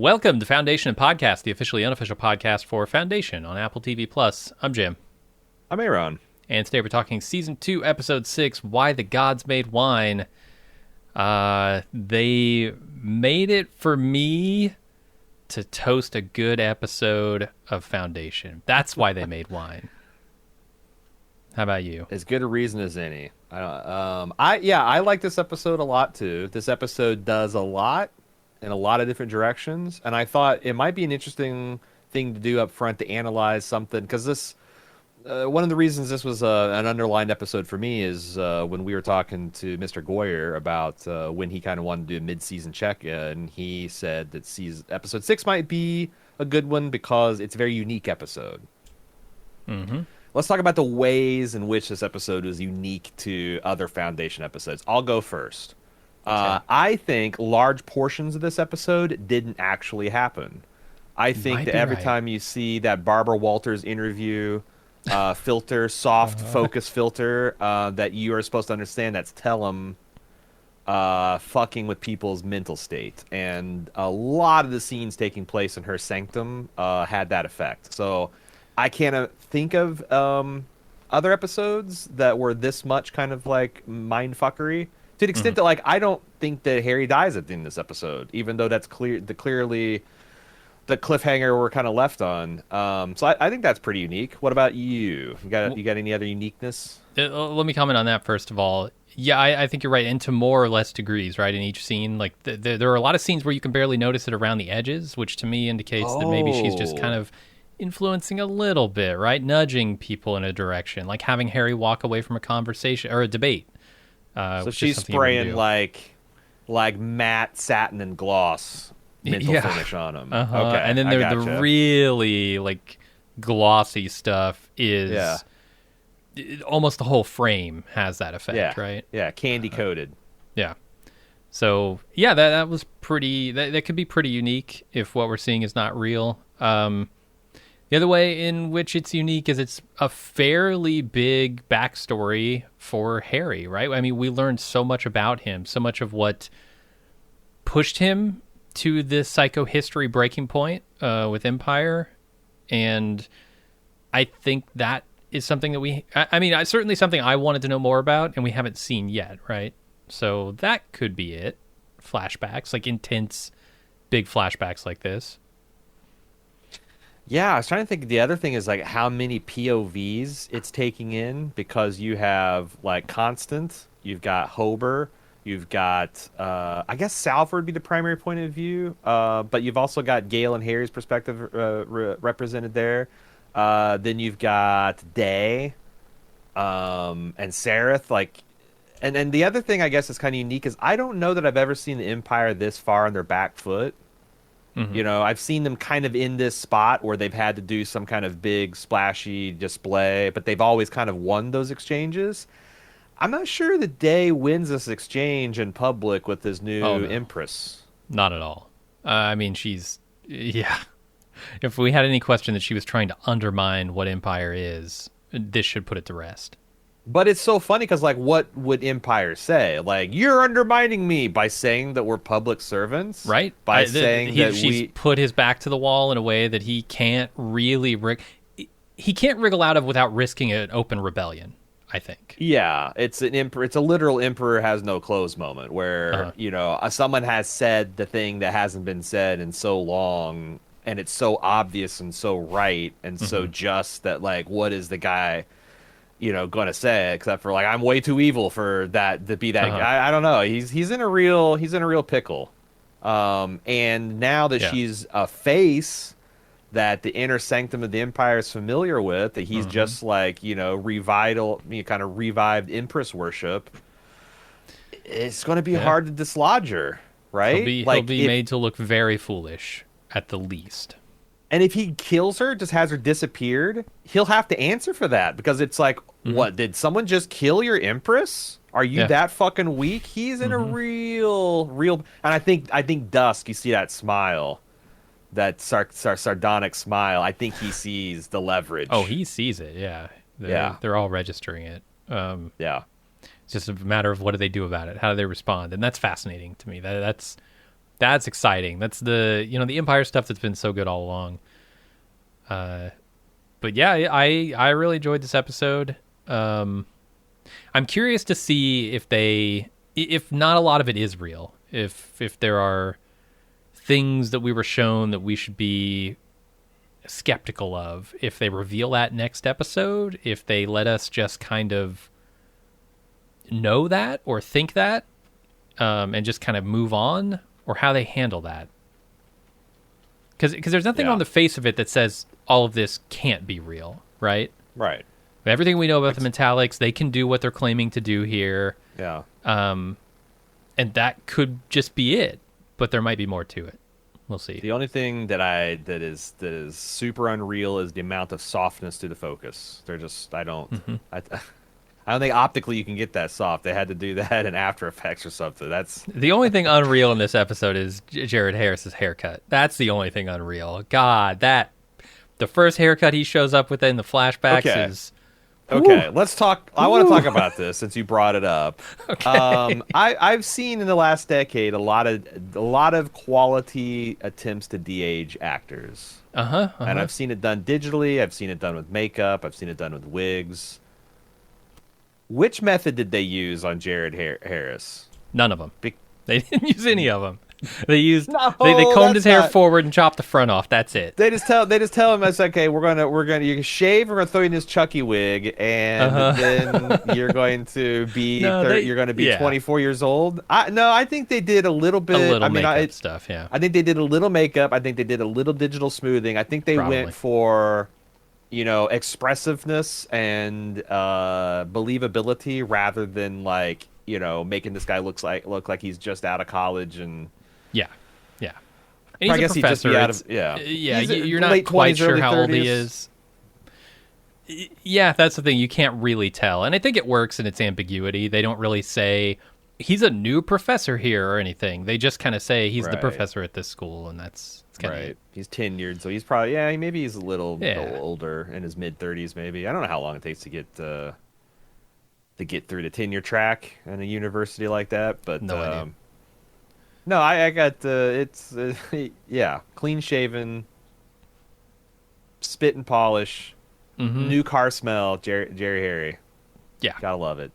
Welcome to Foundation Podcast, the officially unofficial podcast for Foundation on Apple TV Plus. I'm Jim. I'm A.Ron. And today we're talking Season 2, Episode 6, Why the Gods Made Wine. They made it for me to toast a good episode of Foundation. That's why they made wine. How about you? As good a reason as any. I like this episode a lot too. This episode does a lot in a lot of different directions, and I thought it might be an interesting thing to do up front to analyze something, because this one of the reasons this was an underlined episode for me is when we were talking to Mr. Goyer about when he kind of wanted to do a mid-season check-in. He said that episode 6 might be a good one because it's a very unique episode. Mm-hmm. Let's talk about the ways in which this episode was unique to other Foundation episodes. I'll go first. Okay. I think large portions of this episode didn't actually happen. I think that every time you see that Barbara Walters interview filter, soft focus filter, that you are supposed to understand that's Tellum fucking with people's mental state. And a lot of the scenes taking place in her sanctum had that effect. So I can't think of other episodes that were this much kind of like mindfuckery. To the extent that, like, I don't think that Harry dies at the end of this episode, even though that's clearly the cliffhanger we're kind of left on. So I think that's pretty unique. What about you? You got any other uniqueness? Let me comment on that first of all. Yeah, I think you're right, and to more or less degrees, right, in each scene. Like, there are a lot of scenes where you can barely notice it around the edges, which to me indicates that maybe she's just kind of influencing a little bit, right? Nudging people in a direction, like having Harry walk away from a conversation or a debate. So she's spraying like matte satin and gloss mental finish on them. Okay, and then the really like glossy stuff is almost the whole frame has that effect, right? Yeah, candy coated. Yeah. So yeah, that was pretty. That could be pretty unique if what we're seeing is not real. The other way in which it's unique is it's a fairly big backstory for Harry, right? I mean, we learned so much about him, so much of what pushed him to this psychohistory breaking point with Empire. And I think that is something that certainly something I wanted to know more about and we haven't seen yet, right? So that could be it. Flashbacks, like intense, big flashbacks like this. Yeah, I was trying to think. The other thing is like how many POVs it's taking in, because you have like Constant, you've got Hober, you've got I guess Salford would be the primary point of view, but you've also got Gale and Harry's perspective represented there. Then you've got Day and Sareth. Like, and the other thing I guess is kind of unique is I don't know that I've ever seen the Empire this far on their back foot. Mm-hmm. You know, I've seen them kind of in this spot where they've had to do some kind of big splashy display, but they've always kind of won those exchanges. I'm not sure that Day wins this exchange in public with his new Empress. Not at all. I mean, if we had any question that she was trying to undermine what Empire is, this should put it to rest. But it's so funny because, like, what would Empire say? Like, you're undermining me by saying that we're public servants? Right. By saying that she's put his back to the wall in a way that he can't really... He can't wriggle out of without risking an open rebellion, I think. Yeah, it's a literal Emperor has no clothes moment where, you know, someone has said the thing that hasn't been said in so long, and it's so obvious and so right and so just that, like, what is the guy... going to say, except for like, I'm way too evil for that to be that guy. I don't know. He's in a real pickle. And now that she's a face that the inner sanctum of the Empire is familiar with, that he's just like, kind of revived Empress worship. It's going to be hard to dislodge her, right? He'll be made to look very foolish at the least. And if he kills her, just has her disappeared, he'll have to answer for that, because it's like, what, did someone just kill your Empress? Are you that fucking weak? He's in a real, and I think Dusk, you see that smile, that sardonic smile. I think he sees the leverage. Oh, he sees it. Yeah. They're all registering it. It's just a matter of what do they do about it? How do they respond? And that's fascinating to me. That's That's exciting. That's the Empire stuff that's been so good all along. But yeah, I really enjoyed this episode. I'm curious to see if not a lot of it is real, if there are things that we were shown that we should be skeptical of, if they reveal that next episode, if they let us just kind of know that or think that, and just kind of move on, or how they handle that. Because there's nothing on the face of it that says all of this can't be real, right? Right. Everything we know about the Metallics, they can do what they're claiming to do here. Yeah. And that could just be it, but there might be more to it. We'll see. The only thing that is super unreal is the amount of softness to the focus. They're just I don't think optically you can get that soft. They had to do that in After Effects or something. That's the only thing unreal in this episode is Jared Harris's haircut. That's the only thing unreal. God, the first haircut he shows up with in the flashbacks is. Okay, let's talk. I want to talk about this since you brought it up. Okay. I've seen in the last decade a lot of quality attempts to de-age actors. And I've seen it done digitally. I've seen it done with makeup. I've seen it done with wigs. Which method did they use on Jared Harris? None of them. They didn't use any of them. They used No, they combed his hair not... forward and chopped the front off. That's it. They just tell him it's okay. We're gonna you can shave. We're gonna throw you in this Chucky wig, and then you're going to be you're going to be 24 years old. I think they did a little bit. A little makeup stuff. Yeah. I think they did a little makeup. I think they did a little digital smoothing. I think they went for, expressiveness and believability rather than making this guy look like he's just out of college and. Yeah. And he's I guess a professor. He'd just be out of, you're not quite sure how old he is. Yeah, that's the thing. You can't really tell. And I think it works in its ambiguity. They don't really say, he's a new professor here or anything. They just kind of say he's the professor at this school, and that's kind of it. He's tenured, so he's probably, maybe he's a little older, in his mid-30s maybe. I don't know how long it takes to get through the tenure track in a university like that, but... No idea. No, I got it's clean shaven, spit and polish, new car smell, Jerry Harry. Yeah, gotta love it.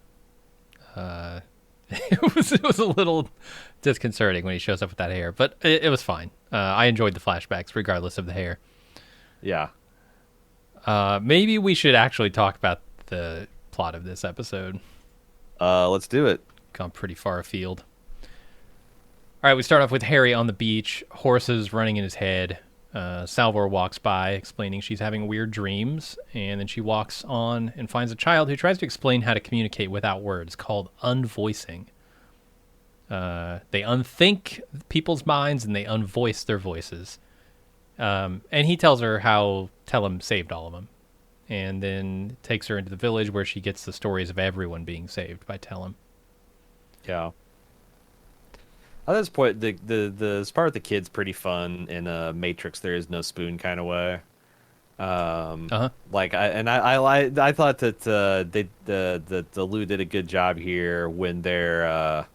It was a little disconcerting when he shows up with that hair, but it was fine. I enjoyed the flashbacks regardless of the hair. Yeah. Maybe we should actually talk about the plot of this episode. Let's do it. Gone pretty far afield. All right, we start off with Harry on the beach, horses running in his head. Salvor walks by, explaining she's having weird dreams, and then she walks on and finds a child who tries to explain how to communicate without words, called unvoicing. They unthink people's minds, and they unvoice their voices. And he tells her how Tellum saved all of them, and then takes her into the village where she gets the stories of everyone being saved by Tellum. Yeah. At this point, the part with the kid's pretty fun in a Matrix There Is No Spoon kind of way. I thought that the Lou did a good job here when they're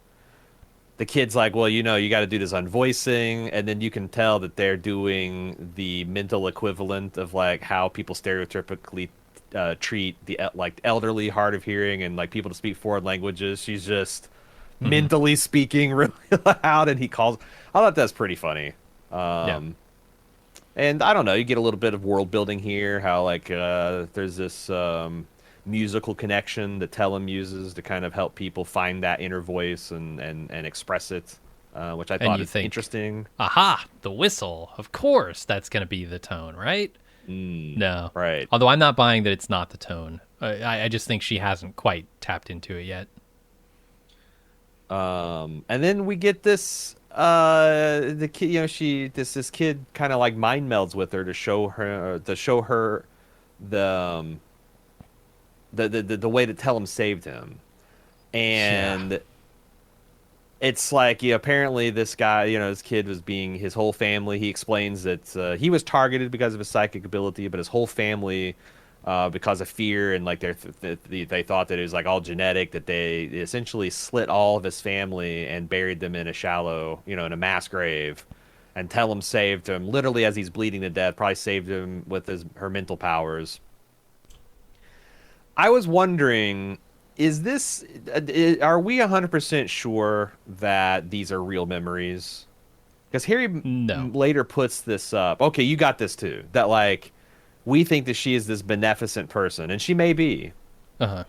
the kid's like, well, you got to do this unvoicing, and then you can tell that they're doing the mental equivalent of how people stereotypically treat the elderly, hard of hearing, and people to speak foreign languages. She's just mentally speaking really loud, and I thought that's pretty funny. And I don't know, you get a little bit of world building here, how there's this musical connection that Tellum uses to kind of help people find that inner voice and express it, which I thought is interesting. Aha, the whistle. Of course that's going to be the tone, right? No. Right. Although I'm not buying that it's not the tone. I just think she hasn't quite tapped into it yet. And then we get this the kid, this kid kind of mind melds with her to show her the way that Tellum saved him. And it's apparently this guy, this kid was being, his whole family, he explains that he was targeted because of his psychic ability, but his whole family because of fear and like they thought that it was like all genetic, that they essentially slit all of his family and buried them in a shallow, in a mass grave, and Tellum saved him literally as he's bleeding to death, probably saved him with her mental powers. I was wondering, are we 100% sure that these are real memories? Because Harry later puts this up. Okay, you got this too. That like, we think that she is this beneficent person, and she may be. Uh-huh.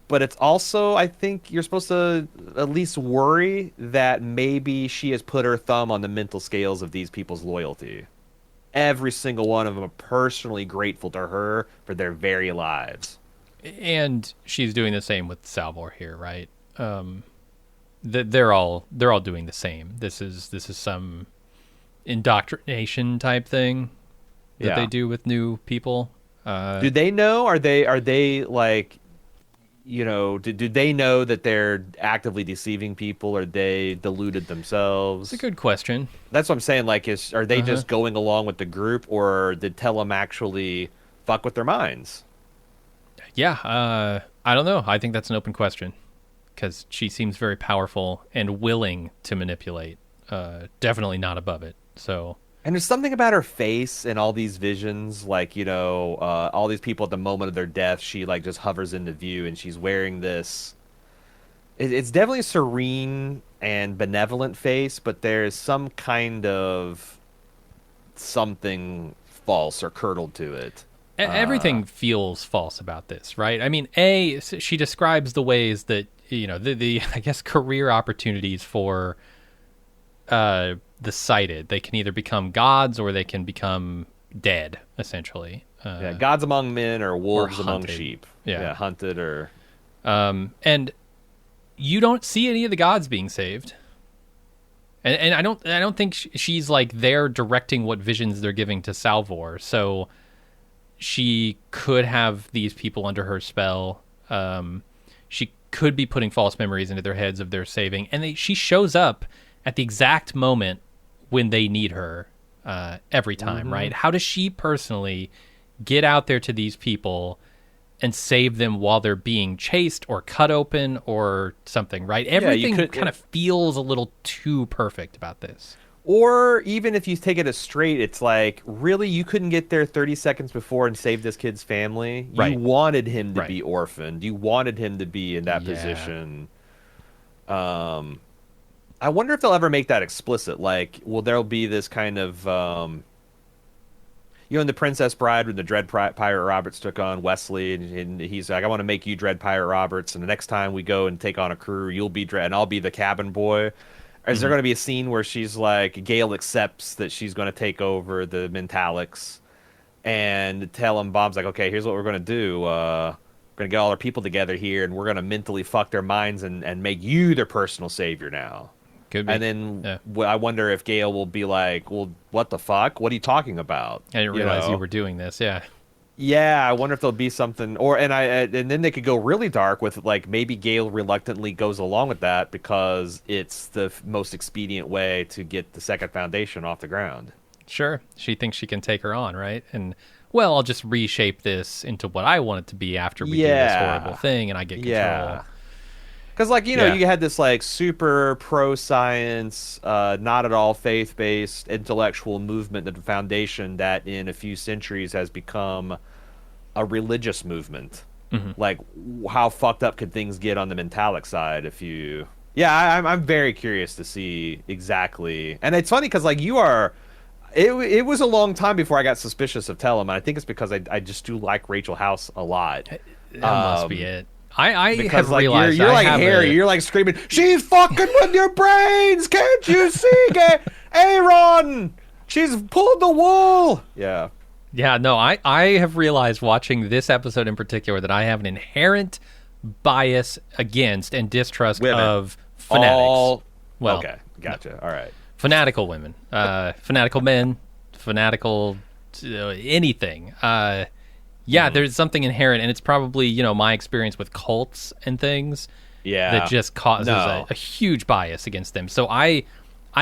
But it's also, I think you're supposed to at least worry that maybe she has put her thumb on the mental scales of these people's loyalty. Every single one of them are personally grateful to her for their very lives. And she's doing the same with Salvor here, right? They're all doing the same. This is some indoctrination type thing that they do with new people. Do they know? Are they like, do they know that they're actively deceiving people? Or they deluded themselves? It's a good question. That's what I'm saying. Like, are they just going along with the group, or did Tellum actually fuck with their minds? Yeah, I don't know. I think that's an open question, because she seems very powerful and willing to manipulate. Definitely not above it. So, and there's something about her face and all these visions, like, all these people at the moment of their death, she like just hovers into view, and she's wearing this. It's definitely a serene and benevolent face, but there's some kind of something false or curdled to it. Everything feels false about this, right? I mean, she describes the ways that, the I guess, career opportunities for the sighted. They can either become gods or they can become dead, essentially. Gods among men or wolves among sheep. Yeah, hunted or... and you don't see any of the gods being saved. And I don't think she's like there directing what visions they're giving to Salvor. So she could have these people under her spell. She could be putting false memories into their heads of their saving, and she shows up at the exact moment when they need her every time, right? How does she personally get out there to these people and save them while they're being chased or cut open or something, right? Everything kind of feels a little too perfect about this. Or even if you take it as straight, it's like, really, you couldn't get there 30 seconds before and save this kid's family? Right. You wanted him to be orphaned. You wanted him to be in that position. I wonder if they'll ever make that explicit. Like, will there be this kind of... in The Princess Bride, when the Dread Pirate Roberts took on Wesley, and he's like, I want to make you Dread Pirate Roberts, and the next time we go and take on a crew, you'll be Dread, and I'll be the cabin boy. Is there going to be a scene where she's like, Gale accepts that she's going to take over the Mentalics, and Tellum Bob's like, okay, here's what we're going to do. We're going to get all our people together here, and we're going to mentally fuck their minds and make you their personal savior now. Could be. And then I wonder if Gale will be like, well, what the fuck? What are you talking about? I didn't realize you were doing this, Yeah, I wonder if there'll be something, and then they could go really dark with like maybe Gale reluctantly goes along with that because it's the most expedient way to get the second foundation off the ground. Sure, she thinks she can take her on, right? And I'll just reshape this into what I want it to be after we do this horrible thing, and I get control. Yeah. Because, like, you had this, like, super pro-science, not at all faith-based intellectual movement, the foundation that in a few centuries has become a religious movement. Like, how fucked up could things get on the Mentalic side if you... Yeah, I'm very curious to see exactly... And it's funny because, like, you are... It was a long time before I got suspicious of Tellum, and I think it's because I just do like Rachel House a lot. That must be it. I because have like realized you're like Harry, you're like screaming, she's fucking with your brains, can't you see? A.Ron, she's pulled the wool. Yeah, no, I have realized watching this episode in particular that I have an inherent bias against and distrust women. Of fanatics. Okay, gotcha. All right, fanatical women, fanatical men, fanatical anything. There's something inherent, and it's probably, my experience with cults and things that just causes a huge bias against them. So I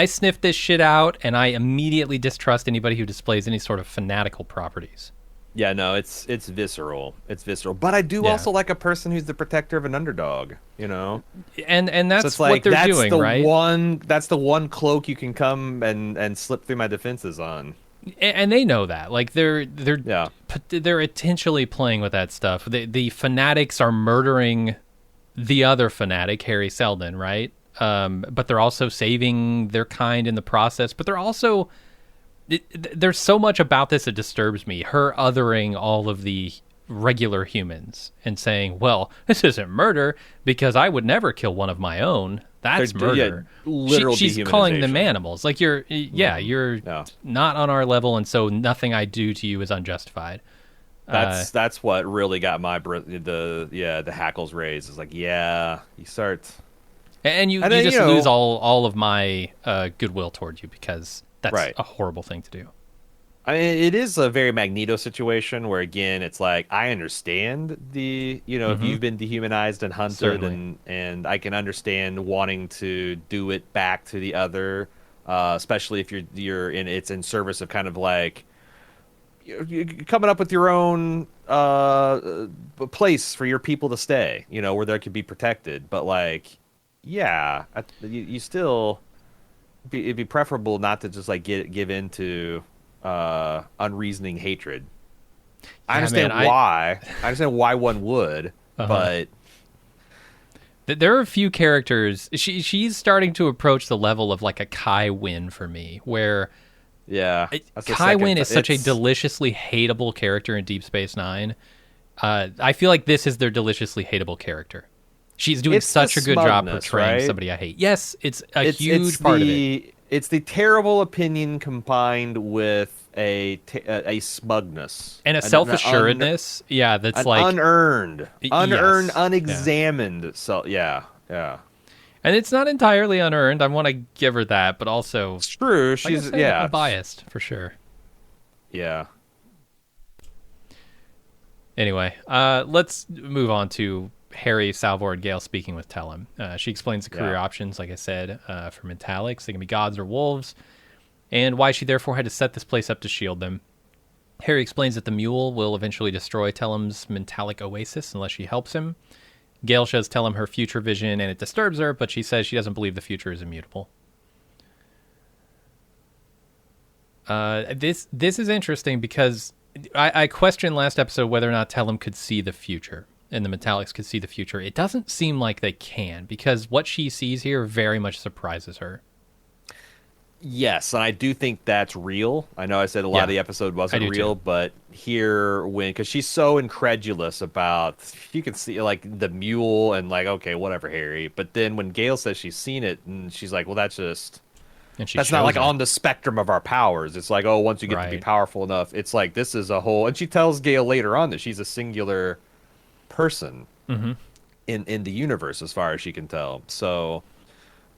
sniff this shit out, and I immediately distrust anybody who displays any sort of fanatical properties. Yeah, no, it's visceral. It's visceral. But I do Yeah. also like a person who's the protector of an underdog, you know? And So that's it's what like they're doing, right? that's the one cloak you can come and slip through my defenses on. And they know that. Like Yeah. they're intentionally playing with that stuff. The fanatics are murdering the other fanatic, Harry Seldon, right? But they're also saving their kind in the process. But they're also there's so much about this that disturbs me. Her othering all of the regular humans and saying, "Well, this isn't murder because I would never kill one of my own. That's murder." Literal She's calling them dehumanization. animals. Like you're Yeah. not on our level, and so nothing I do to you is unjustified. That's what really got my the hackles raised. It's like, yeah, you start. And you And then, just you know, lose all of my goodwill towards you because that's right. a horrible thing to do. I mean, it is a very Magneto situation where, again, it's like I understand if Mm-hmm. you've been dehumanized and hunted, Certainly. and I can understand wanting to do it back to the other, especially if it's in service of kind of like you're coming up with your own place for your people to stay, where they could be protected. But like, yeah, you still it'd be preferable not to just like give into unreasoning hatred. I Yeah, man. understand why. I understand why one would, Uh-huh. but There are a few characters. She's starting to approach the level of like a Kai Wynn for me, where yeah, that's the Kai Wynn second. is such a deliciously hateable character in Deep Space Nine. I feel like this is their deliciously hateable character. She's doing It's the such a good job smugness, portraying right? somebody I hate. Yes, it's a It's huge part of it. it's the terrible opinion combined with a smugness And a an, self-assuredness. Yeah, that's an like unearned, yes. Yeah. unexamined. So yeah, yeah. And it's not entirely unearned. I want to give her that, but also, It's true. like I She's said, yeah, biased for sure. yeah. Anyway, let's move on to Harry, Salvor, and Gale speaking with Tellum. She explains the career Yeah. options, like I said, for Metallics. They can be gods or wolves, and why she therefore had to set this place up to shield them. Harry explains that the mule will eventually destroy Tellum's metallic oasis unless she helps him. Gale shows Tellum her future vision, and it disturbs her, but she says she doesn't believe the future is immutable. This is interesting because I questioned last episode whether or not Tellum could see the future and the Metallics could see the future. It doesn't seem like they can because what she sees here very much surprises her. Yes, and I do think that's real. I know I said a lot of the episode wasn't real, too. but here because she's so incredulous about, you can see like the mule and like, okay, whatever, Harry. But then when Gale says she's seen it, and she's like, well, And she that's not shows like her. on the spectrum of our powers. It's like, oh, once you get to be Right. powerful enough, it's like this is a whole. And she tells Gale later on that she's a singular person Mm-hmm. in the universe, as far as she can tell. So.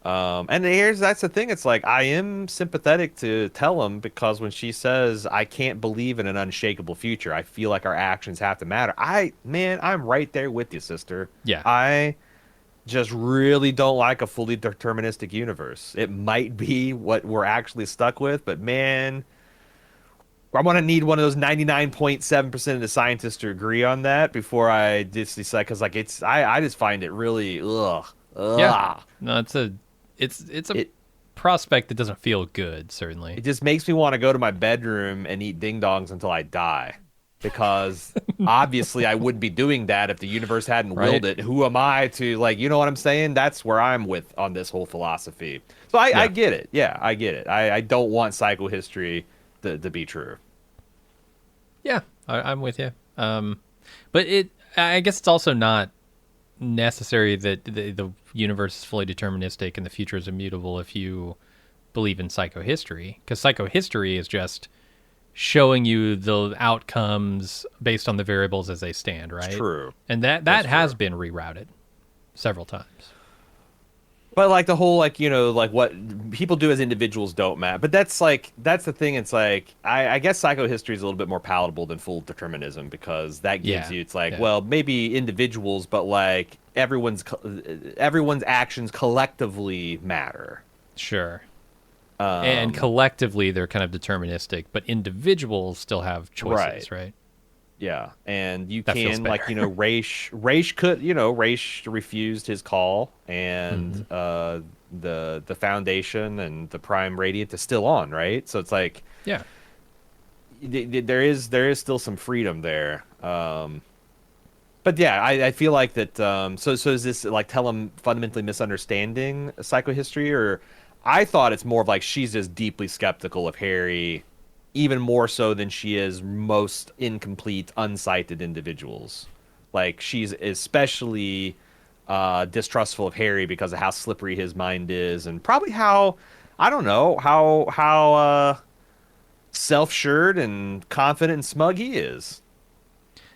And that's the thing. It's like I am sympathetic to Tellum because when she says I can't believe in an unshakable future, I feel like our actions have to matter. I'm right there with you, sister. Yeah. I just really don't like a fully deterministic universe. It might be what we're actually stuck with, but man, I want to need one of those 99.7% of the scientists to agree on that before I just decide. Because like I just find it really Yeah. No, it's a It prospect that doesn't feel good, certainly. It just makes me want to go to my bedroom and eat ding dongs until I die. Because obviously I wouldn't be doing that if the universe hadn't Right. willed it. Who am I to, like, you know what I'm saying? That's where I'm with on this whole philosophy. So I get it. Yeah, I get it. I don't want psychohistory to be true. Yeah, I'm with you. But I guess it's also not necessary that the universe is fully deterministic and the future is immutable if you believe in psychohistory, because psychohistory is just showing you the outcomes based on the variables as they stand, right? It's true. And that That's has true. been rerouted several times. But like the whole like like what people do as individuals don't matter. But that's the thing. It's like I guess psychohistory is a little bit more palatable than full determinism because that gives you, it's like, well, maybe individuals, but like everyone's actions collectively matter. Sure. And collectively they're kind of deterministic, but individuals still have choices, right? Yeah, and you That feels can like better. Raish could Raish refused his call, and Hmm. the Foundation and the Prime Radiant is still on, right? So it's like Yeah. there is still some freedom there. But yeah, I feel like that. So is this like Tellum fundamentally misunderstanding psychohistory, or I thought it's more of like she's just deeply skeptical of Harry, even more so than she is most incomplete, unsighted individuals. Like she's especially distrustful of Harry because of how slippery his mind is, and probably how I don't know how self-assured and confident and smug he is.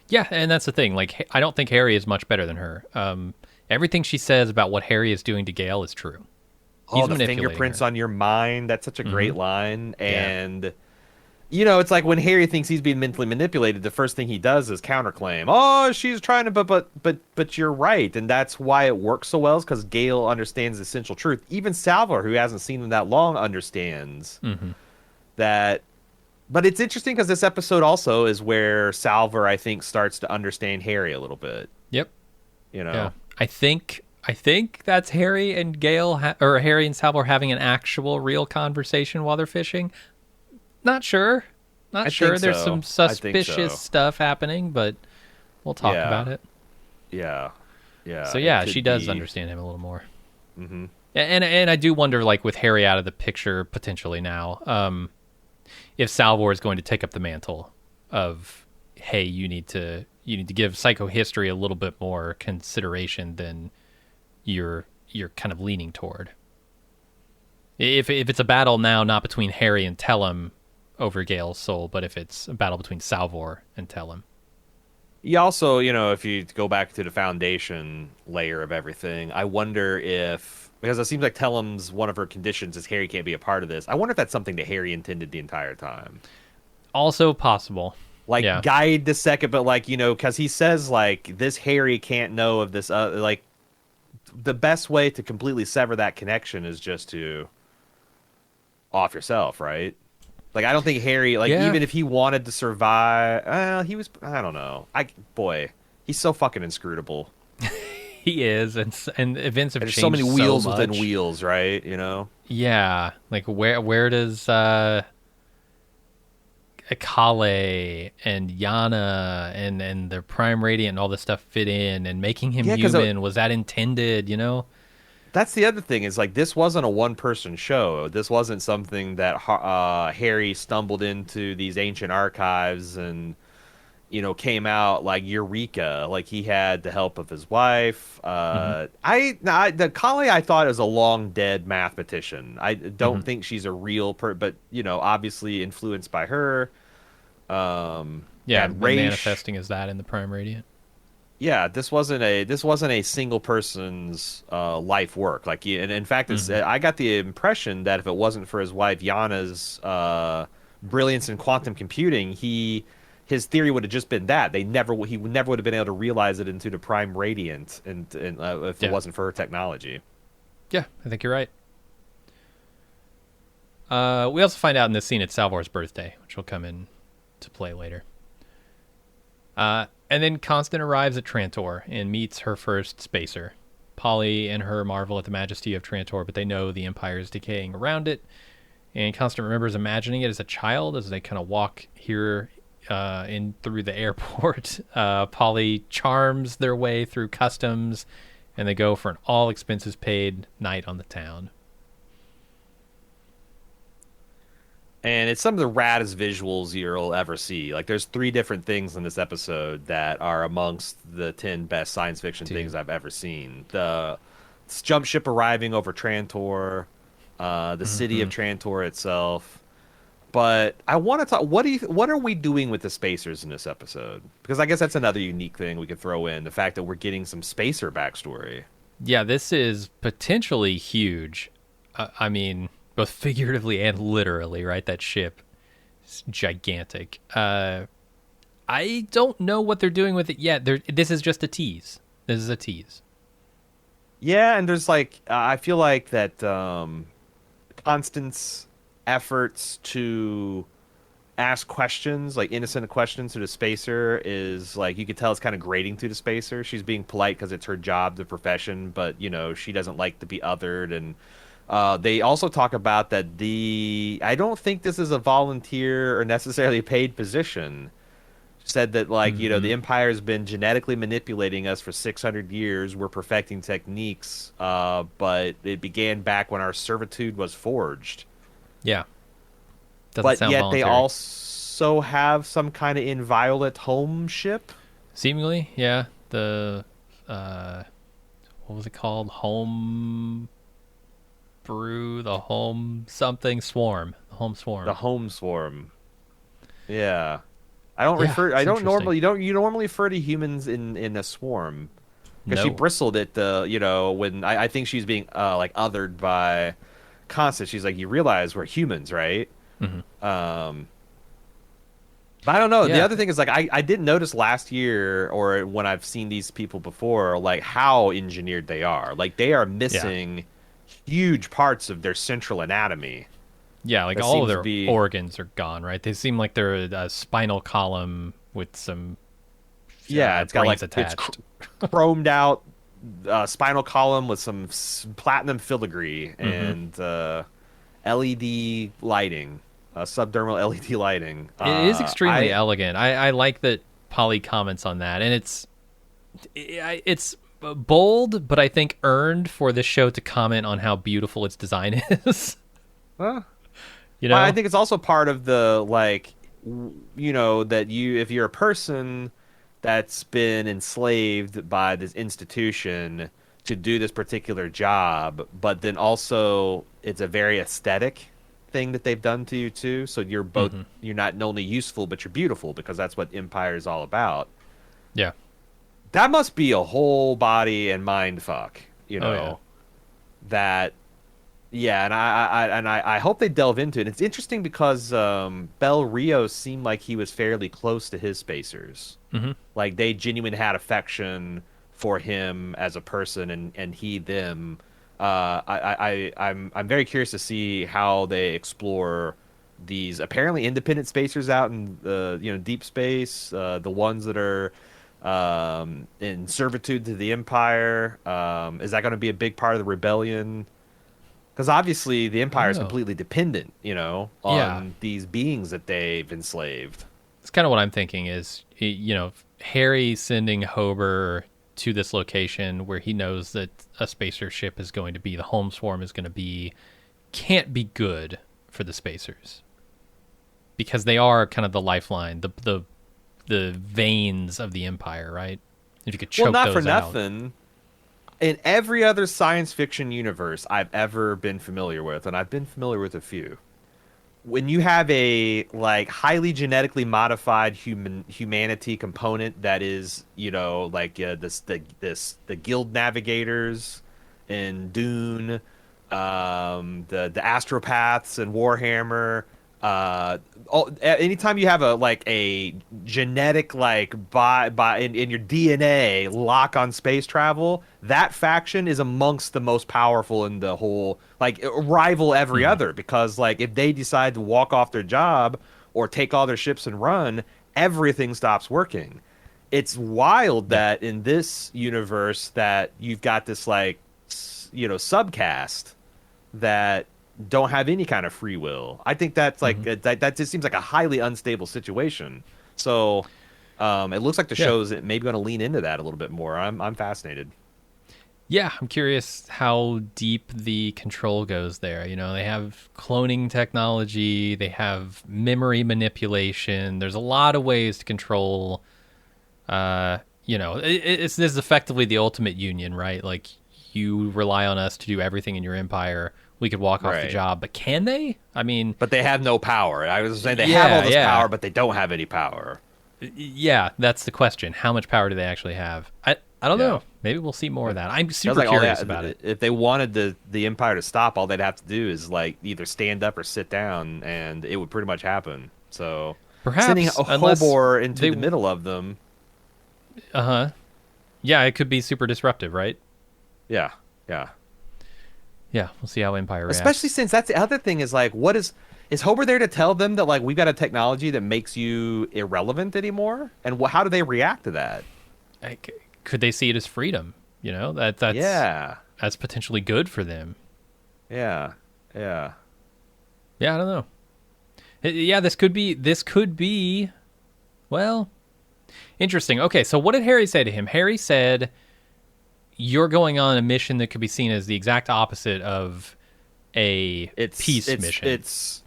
Yeah, and that's the thing. Like, I don't think Harry is much better than her. Everything she says about what Harry is doing to Gale is true. Oh, He's the manipulating fingerprints her. on your mind. That's such a Hmm. great line. Yeah. And, it's like when Harry thinks he's being mentally manipulated, the first thing he does is counterclaim. Oh, she's trying to, but you're right. And that's why it works so well, is because Gale understands the essential truth. Even Salvor, who hasn't seen him that long, understands Hmm. that. But it's interesting because this episode also is where Salvor, I think, starts to understand Harry a little bit, Yep. you Yeah. know? I think that's Harry and Gale, or Harry and Salvor having an actual, real conversation while they're fishing. Not sure. Not I think sure. There's some so. I think suspicious so. stuff happening, but we'll talk Yeah. about it. Yeah. Yeah. So It yeah, she could does be. understand him a little more. Hmm. And I do wonder, like with Harry out of the picture potentially now, if Salvor is going to take up the mantle of, hey, you need to give psychohistory a little bit more consideration than you're kind of leaning toward. If it's a battle now, not between Harry and Tellum over Gale's soul, but if it's a battle between Salvor and Tellum. You also, if you go back to the foundation layer of everything, I wonder if, because it seems like Tellum's one of her conditions is Harry can't be a part of this. I wonder if that's something that Harry intended the entire time. Also possible. Like, Yeah. guide the second, but like, because he says, like, this Harry can't know of this, like, the best way to completely sever that connection is just to off yourself, right? Like, I don't think Harry, like, Yeah. even if he wanted to survive, I don't know. Boy, he's so fucking inscrutable. He is, and events have And there's so many changed so wheels within much. wheels, right? You know? Yeah, like where does Akale and Yana and the Prime Radiant and all this stuff fit in, and making him Yeah, because human, was that intended? You know? that's the other thing is like this wasn't a one-person show. This wasn't something that Harry stumbled into these ancient archives and came out like Eureka. Like he had the help of his wife. Hmm. The Kali I thought is a long dead mathematician. I Hmm. don't think she's a real but obviously influenced by her. Yeah, And and Raish. manifesting as that in the Prime Radiant. Yeah, this wasn't a single person's life work. Like, and in fact, Hmm. I got the impression that if it wasn't for his wife Yana's brilliance in quantum computing, his theory would have just been that he never would have been able to realize it into the prime radiant, and if it Yeah, wasn't for her technology. yeah, I think you're right. We also find out in this scene it's Salvor's birthday, which will come in to play later. And then Constant arrives at Trantor and meets her first spacer. Polly and her marvel at the majesty of Trantor, but they know the Empire is decaying around it. And Constant remembers imagining it as a child as they kind of walk here in through the airport. Polly charms their way through customs, and they go for an all expenses paid night on the town. And it's some of the raddest visuals you'll ever see. Like, there's three different things in this episode that are amongst the 10 best science fiction Too. things I've ever seen. The jump ship arriving over Trantor, the city of Hmm. Trantor itself. But I want to talk. What are we doing with the spacers in this episode? Because I guess that's another unique thing we could throw in, the fact that we're getting some spacer backstory. Yeah, this is potentially huge. I mean, both figuratively and literally, right? That ship is gigantic. I don't know what they're doing with it yet. This is just a tease. This is a tease. Yeah, and there's like I feel like that Constance efforts to ask questions, like innocent questions to the spacer is like you could tell it's kind of grating to the spacer. She's being polite because it's her job, the profession, but she doesn't like to be othered. And they also talk about that I don't think this is a volunteer or necessarily paid position. Said that like the Empire's been genetically manipulating us for 600 years. We're perfecting techniques, but it began back when our servitude was forged. Yeah. Doesn't But sound yet voluntary. they also have some kind of inviolate home ship. Seemingly, yeah. The what was it called? Home brew, the home something swarm, the home swarm. The home swarm. Yeah. I don't Yeah, refer. it's I don't interesting. normally. You normally refer to humans in a swarm because she No. bristled at the. When I think she's being like othered by Constance. She's like, you realize we're humans, right? But I don't know. The Yeah. other thing is like I didn't notice last year or when I've seen these people before, like how engineered they are. Like they are missing huge parts of their central anatomy. Yeah, like That all of seems to their be- organs are gone, right? They seem like they're a spinal column with some Yeah, it's got brains like attached. it's chromed out spinal column with some platinum filigree and LED lighting, subdermal LED lighting. It is extremely I- elegant. I like that Polly comments on that, and it's bold, but I think earned for this show to comment on how beautiful its design is. Huh? You know, Well, I think it's also part of the like, that if you're a person that's been enslaved by this institution to do this particular job, but then also it's a very aesthetic thing that they've done to you too. So you're both you're not only useful but you're beautiful because that's what Empire is all about. yeah, That must be a whole body and mind fuck, yeah. that. Yeah, and I hope they delve into it. It's interesting because Bel Rio seemed like he was fairly close to his spacers. Like they genuinely had affection for him as a person, and he them. I'm very curious to see how they explore these apparently independent spacers out in deep space. The ones that are in servitude to the Empire. Is that going to be a big part of the rebellion? Because obviously the Empire is know. completely dependent, on Yeah. these beings that they've enslaved. It's kind of what I'm thinking is, Harry sending Hober to this location where he knows that a spacer ship is going to be, the home swarm is going to be, can't be good for the spacers. Because they are kind of the lifeline, the veins of the Empire, right? If you could choke Well, not those for out. nothing. In every other science fiction universe I've ever been familiar with, and I've been familiar with a few, when you have a like highly genetically modified humanity component that is, the guild navigators in Dune, the astropaths in Warhammer. Anytime you have a genetic in your DNA lock on space travel, that faction is amongst the most powerful in the whole, rival every other, because if they decide to walk off their job or take all their ships and run, everything stops working. It's wild that in this universe that you've got this subcast that don't have any kind of free will. I think that's that just seems like a highly unstable situation. So it looks like the show's maybe going to lean into that a little bit more. I'm fascinated. Yeah, I'm curious how deep the control goes there. They have cloning technology, they have memory manipulation. There's a lot of ways to control. This is effectively the ultimate union, right? Like you rely on us to do everything in your empire. We could walk off the Right. job, but can they? I mean, But they have no power. I was saying they have all this power, but they don't have any power. yeah, that's the question. How much power do they actually have? I don't know. Maybe we'll see more of that. I'm Sounds super like all curious they- about it. If they wanted the Empire to stop, all they'd have to do is either stand up or sit down, and it would pretty much happen. So Perhaps, sending a unless Hobor into they- the middle of them, Yeah, it could be super disruptive, right? yeah. Yeah, we'll see how Empire reacts. Especially since that's the other thing is what is Is Hober there to tell them that like we've got a technology that makes you irrelevant anymore? And how do they react to that? Like, could they see it as freedom? You know, Yeah, that's potentially good for them. yeah, yeah. Yeah, I don't know. Yeah, this could be well, interesting. Okay, so what did Harry say to him? Harry said, "You're going on a mission that could be seen as the exact opposite of a peace mission."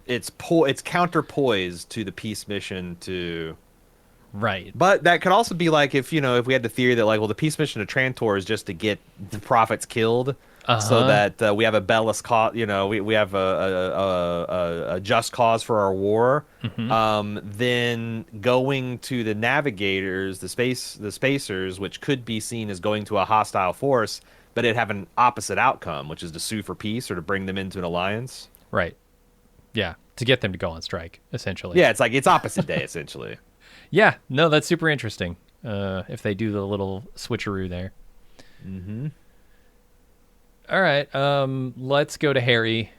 It's counterpoised to the peace mission to. Right. But that could also be like if if we had the theory that like well the peace mission to Trantor is just to get the prophets killed so Uh-huh. that we have a bellus cause, we have a just cause for our war. Hmm. Then going to the navigators, the spacers, which could be seen as going to a hostile force, but it have an opposite outcome, which is to sue for peace or to bring them into an alliance. Right. Yeah, to get them to go on strike, essentially. Yeah, it's like it's opposite day essentially. Yeah, no, that's super interesting. If they do the little switcheroo there. Mm-hmm. All right, let's go to Harry.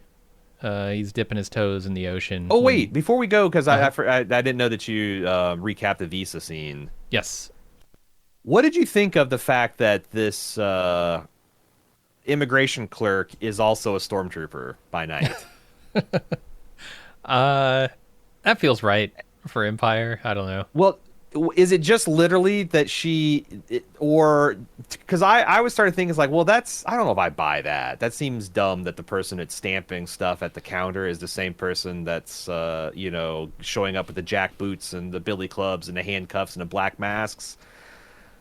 He's dipping his toes in the ocean. Oh wait, before we go, because Uh-huh. I didn't know that you recapped the Visa scene. Yes. What did you think of the fact that this immigration clerk is also a stormtrooper by night? Uh, that feels right for Empire. I don't know. Well, is it just literally that or because I was started thinking it's like, well, I don't know if I buy that. That seems dumb that the person that's stamping stuff at the counter is the same person that's showing up with the jack boots and the billy clubs and the handcuffs and the black masks.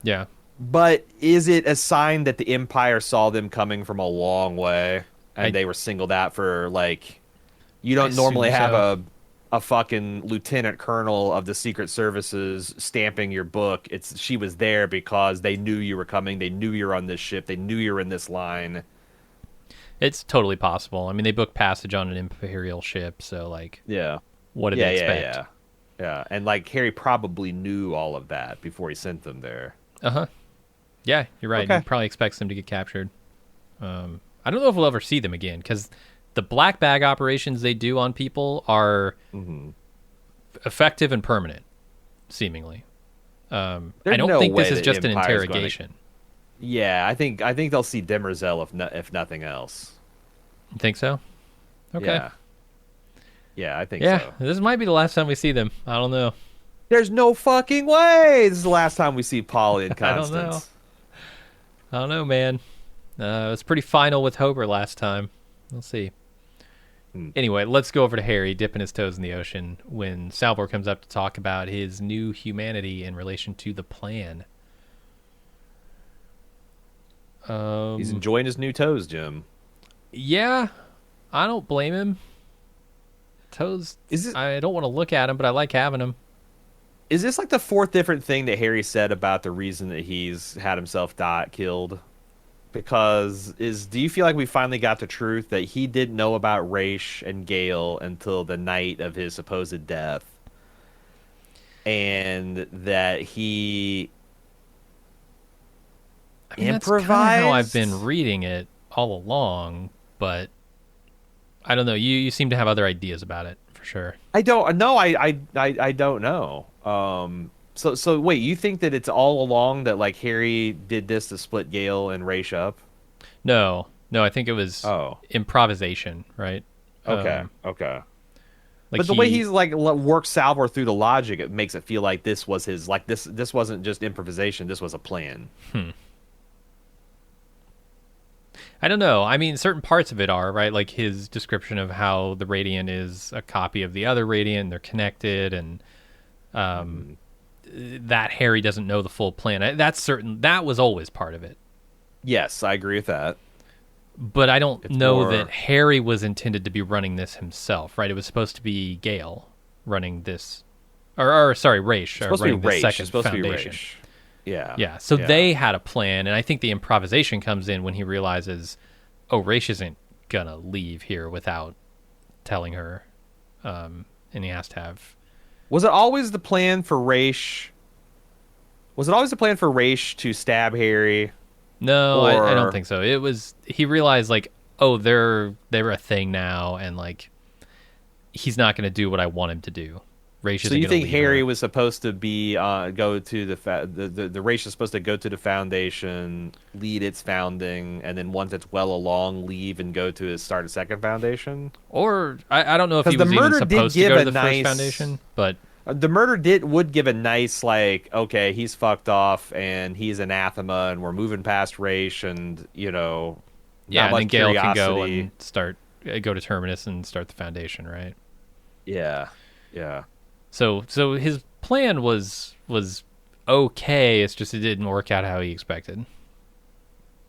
Yeah. But is it a sign that the Empire saw them coming from a long way and I they were singled out for like you I don't normally assume have so. a fucking lieutenant colonel of the secret services stamping your book. She was there because they knew you were coming, they knew you were on this ship, they knew you were in this line. It's totally possible. I mean, they booked passage on an Imperial ship, so like, Yeah. what did Yeah, they yeah, expect? yeah. Yeah, and like Harry probably knew all of that before he sent them there. Uh huh. Yeah, you're right. He Okay. probably expects them to get captured. I don't know if we'll ever see them again because the black bag operations they do on people are Hmm. effective and permanent, seemingly. I There's don't no think this way is the just an Empire's gonna. interrogation. Yeah, I think they'll see Demerzel if nothing else. You think so? Okay. Yeah. Yeah, I think Yeah, so. this might be the last time we see them. I don't know. There's no fucking way. This is the last time we see Polly and I don't know. Constance. I don't know, man. It was pretty final with Hober last time. We'll see. Hmm. Anyway, let's go over to Harry dipping his toes in the ocean when Salvor comes up to talk about his new humanity in relation to the plan. He's enjoying his new toes, Jim. Yeah, I don't blame him. Toes, Is it I don't want to look at him, but I like having them. is this like the fourth different thing that Harry said about the reason that he's had himself killed? Because do you feel like we finally got the truth that he didn't know about Raish and Gale until the night of his supposed death, and that he I mean, that's kind of how I've been reading it all along, but I don't know. You seem to have other ideas about it for sure. I don't know. I don't know. So wait, you think that it's all along that like Harry did this to split Gale and Raish up? No, I think it was Oh, improvisation, right? okay, okay. Like But the way he's like works Salvor through the logic, it makes it feel like this was his like this wasn't just improvisation. This was a plan. I don't know. I mean, certain parts of it are, right? Like his description of how the Radiant is a copy of the other Radiant, they're connected, and Mhm. that Harry doesn't know the full plan. That's certain. That was always part of it. Yes, I agree with that. But I don't It's know more that Harry was intended to be running this himself, right? It was supposed to be Gale running this, or sorry, Raish it's supposed to running be the Raish. second It's supposed to be foundation. Raish. Yeah. Yeah, so Yeah. they had a plan, and I think the improvisation comes in when he realizes, oh, Raish isn't gonna leave here without telling her, and he has to have. Was it always the plan for Raish? Was it always the plan for Raish to stab Harry? No, I don't Or think so. It was he realized like, oh, they're a thing now, and like he's not going to do what I want him to do. Raish So isn't you going to think leave Harry her. was supposed to be go to the race is supposed to go to the foundation, lead its founding, and then once it's well along, leave and go to start a second foundation? Or I don't know if he Because the was even murder did supposed to give go to a the first nice foundation, but the murder did would give a nice like okay he's fucked off and he's anathema and we're moving past race and yeah, not and then much Gale can go curiosity. and start go to Terminus and start the foundation, right? Yeah, yeah. So his plan was okay. It's just it didn't work out how he expected.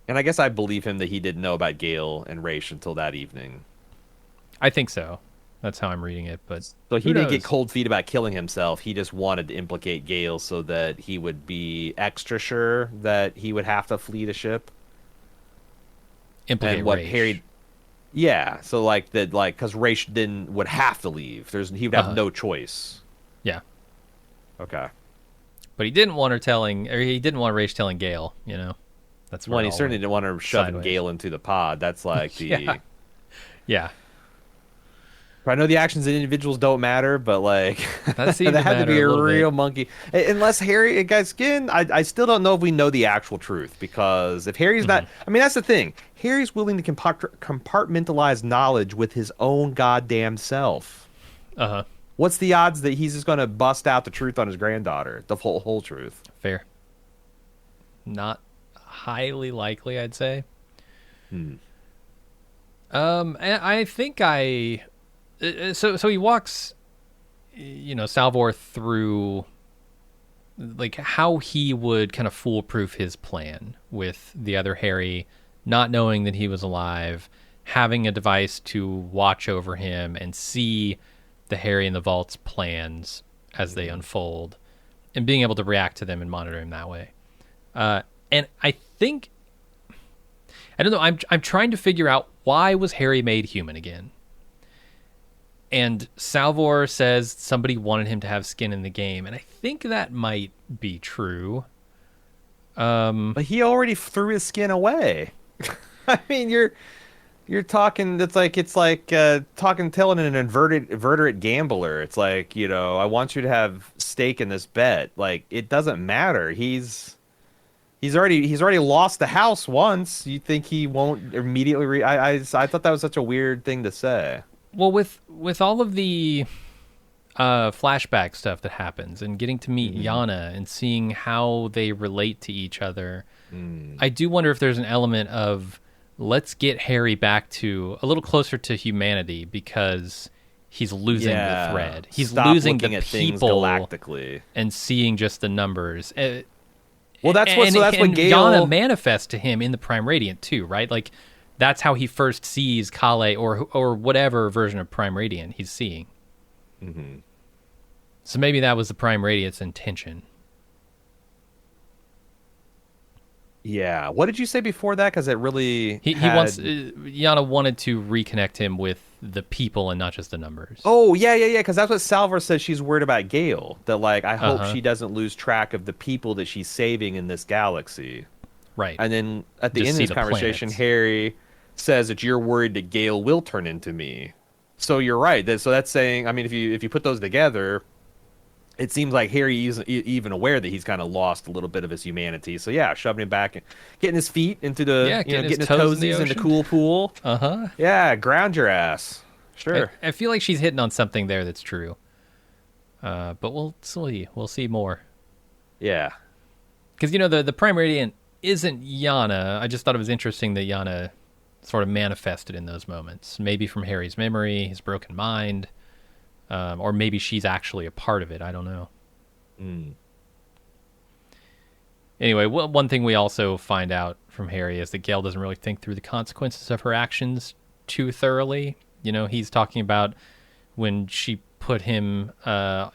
And I guess I believe him that he didn't know about Gale and Raish until that evening. I think so. That's how I'm reading it, but So who he didn't get knows? cold feet about killing himself. He just wanted to implicate Gale so that he would be extra sure that he would have to flee the ship. Implicate And what Raish. Harry, yeah. So like that, like because Raish didn't would have to leave. He would have Uh-huh. no choice. Yeah. Okay. But he didn't want her telling, or he didn't want Raish telling Gale, That's Well, where and it he all certainly went didn't want to shove sideways. Gale into the pod. That's like the. Yeah. Yeah. I know the actions of individuals don't matter, but like That seemed that to had to matter be a a little bit. real monkey. Unless Harry, guys, again, I still don't know if we know the actual truth because if Harry's not, I mean, that's the thing. Harry's willing to compartmentalize knowledge with his own goddamn self. Uh-huh. What's the odds that he's just going to bust out the truth on his granddaughter, the whole truth? Fair. Not highly likely, I'd say. Hmm. And I think so he walks, Salvor through like how he would kind of foolproof his plan with the other Harry not knowing that he was alive, having a device to watch over him and see the Harry in the Vault's plans as they unfold, and being able to react to them and monitor him that way. And I think I don't know. I'm trying to figure out why was Harry made human again. And Salvor says somebody wanted him to have skin in the game, and I think that might be true. But he already threw his skin away. I mean, you're talking. Telling an invertebrate gambler. It's like I want you to have stake in this bet. Like it doesn't matter. He's already lost the house once. You think he won't immediately? I thought that was such a weird thing to say. Well, with all of the flashback stuff that happens and getting to meet Yana and seeing how they relate to each other, I do wonder if there's an element of let's get Harry back to a little closer to humanity because he's losing the thread. He's Stop losing looking the at things people galactically. and seeing just the numbers. Well, that's what. So that's what and Gale. Yana manifests to him in the Prime Radiant too, right? Like that's how he first sees Kale or whatever version of Prime Radiant he's seeing. Mm-hmm. So maybe that was the Prime Radiant's intention. Yeah. What did you say before that? Because it really He wants Yana wanted to reconnect him with the people and not just the numbers. Oh yeah. Because that's what Salvor says. She's worried about Gale. That like I hope Uh-huh. she doesn't lose track of the people that she's saving in this galaxy. Right. And then at the Just end of see this the conversation, planets. Harry says that you're worried that Gale will turn into me. So you're right. So that's saying. I mean, if you put those together, it seems like Harry isn't even aware that he's kind of lost a little bit of his humanity. So yeah, shoving him back, and getting his feet into the, getting his getting his toes in the toesies in the ocean. cool pool. Uh-huh. Yeah, ground your ass. Sure. I feel like she's hitting on something there that's true. But we'll see. We'll see more. Yeah. Because, the Prime Radiant isn't Yana. I just thought it was interesting that Yana sort of manifested in those moments. Maybe from Harry's memory, his broken mind. Or maybe she's actually a part of it. I don't know. Mm. Anyway, one thing we also find out from Harry is that Gale doesn't really think through the consequences of her actions too thoroughly. He's talking about when she put him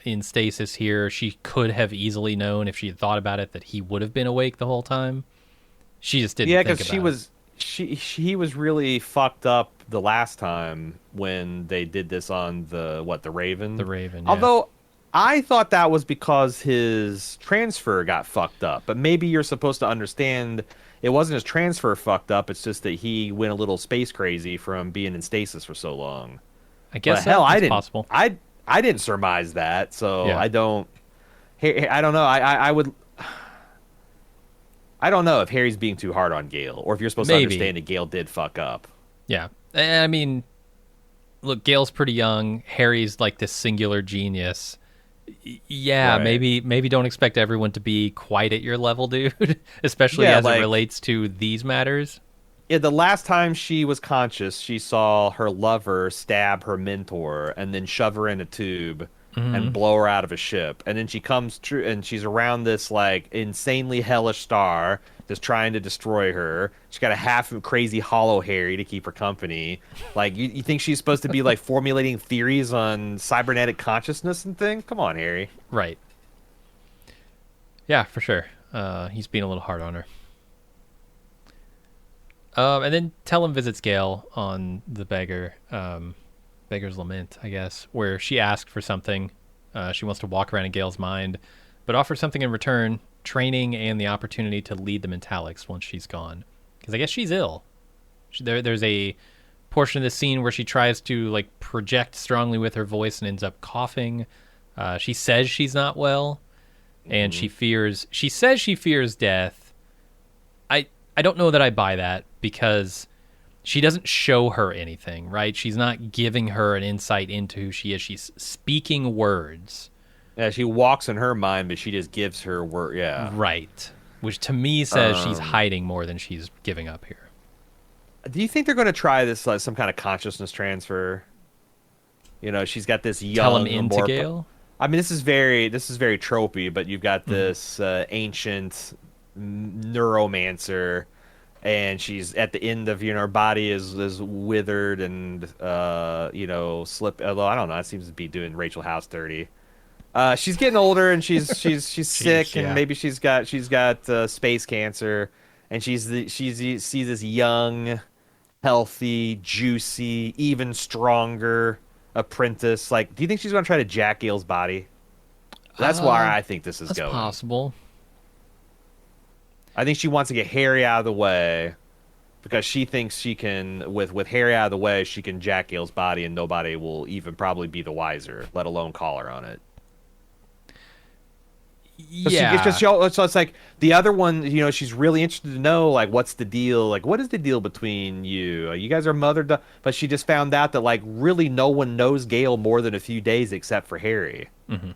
in stasis here, she could have easily known if she had thought about it that he would have been awake the whole time. She just didn't Yeah, think because about it. he was really fucked up the last time when they did this on the Raven. The Raven, yeah. Although I thought that was because his transfer got fucked up, but maybe you're supposed to understand it wasn't his transfer fucked up. It's just that he went a little space crazy from being in stasis for so long. I But guess hell, so. It's possible. I didn't surmise that, so Yeah. I don't. I don't know. I would. I don't know if Harry's being too hard on Gale, or if you're supposed to Maybe. understand that Gale did fuck up. Yeah. I mean, look, Gail's pretty young. Harry's like this singular genius. Yeah, Right. maybe don't expect everyone to be quite at your level, dude, especially Yeah, as it like relates to these matters. yeah, the last time she was conscious, she saw her lover stab her mentor and then shove her in a tube and Hmm. blow her out of a ship. And then she comes true and she's around this like insanely hellish star that's trying to destroy her. She's got a half crazy hollow Harry to keep her company. Like you think she's supposed to be like formulating theories on cybernetic consciousness and thing? Come on, Harry. Right. Yeah, for sure. He's being a little hard on her. And then Tellum visits Gale on the Beggar's Lament, I guess, where she asked for something. She wants to walk around in Gale's mind, but offers something in return: training and the opportunity to lead the Metallics once she's gone. Because I guess she's ill. There's a portion of the scene where she tries to like project strongly with her voice and ends up coughing. She says she's not well, and Hmm. she says she fears death. I don't know that I buy that because she doesn't show her anything, right? She's not giving her an insight into who she is. She's speaking words. Yeah, she walks in her mind, but she just gives her word. Yeah. Right. Which to me says she's Um, hiding more than she's giving up here. do you think they're going to try this like some kind of consciousness transfer? You know, she's got this Tell him young, into Gale? I mean, this is very tropey, but you've got this ancient neuromancer, and she's at the end of her body is withered and slip. Although I don't know, it seems to be doing Rachel House dirty. She's getting older and she's Jeez, sick and yeah. maybe she's got space cancer, and sees this young, healthy, juicy, even stronger apprentice. Like, do you think she's gonna try to jack Gale's body? That's why Uh, I think this is that's going. possible. I think she wants to get Harry out of the way because she thinks she can, with Harry out of the way, she can jack Gale's body and nobody will even probably be the wiser, let alone call her on it. So it's just Yeah. so it's like the other one, she's really interested to know like what's the deal, like what is the deal between you? You guys are but she just found out that like really no one knows Gale more than a few days except for Harry. Hmm.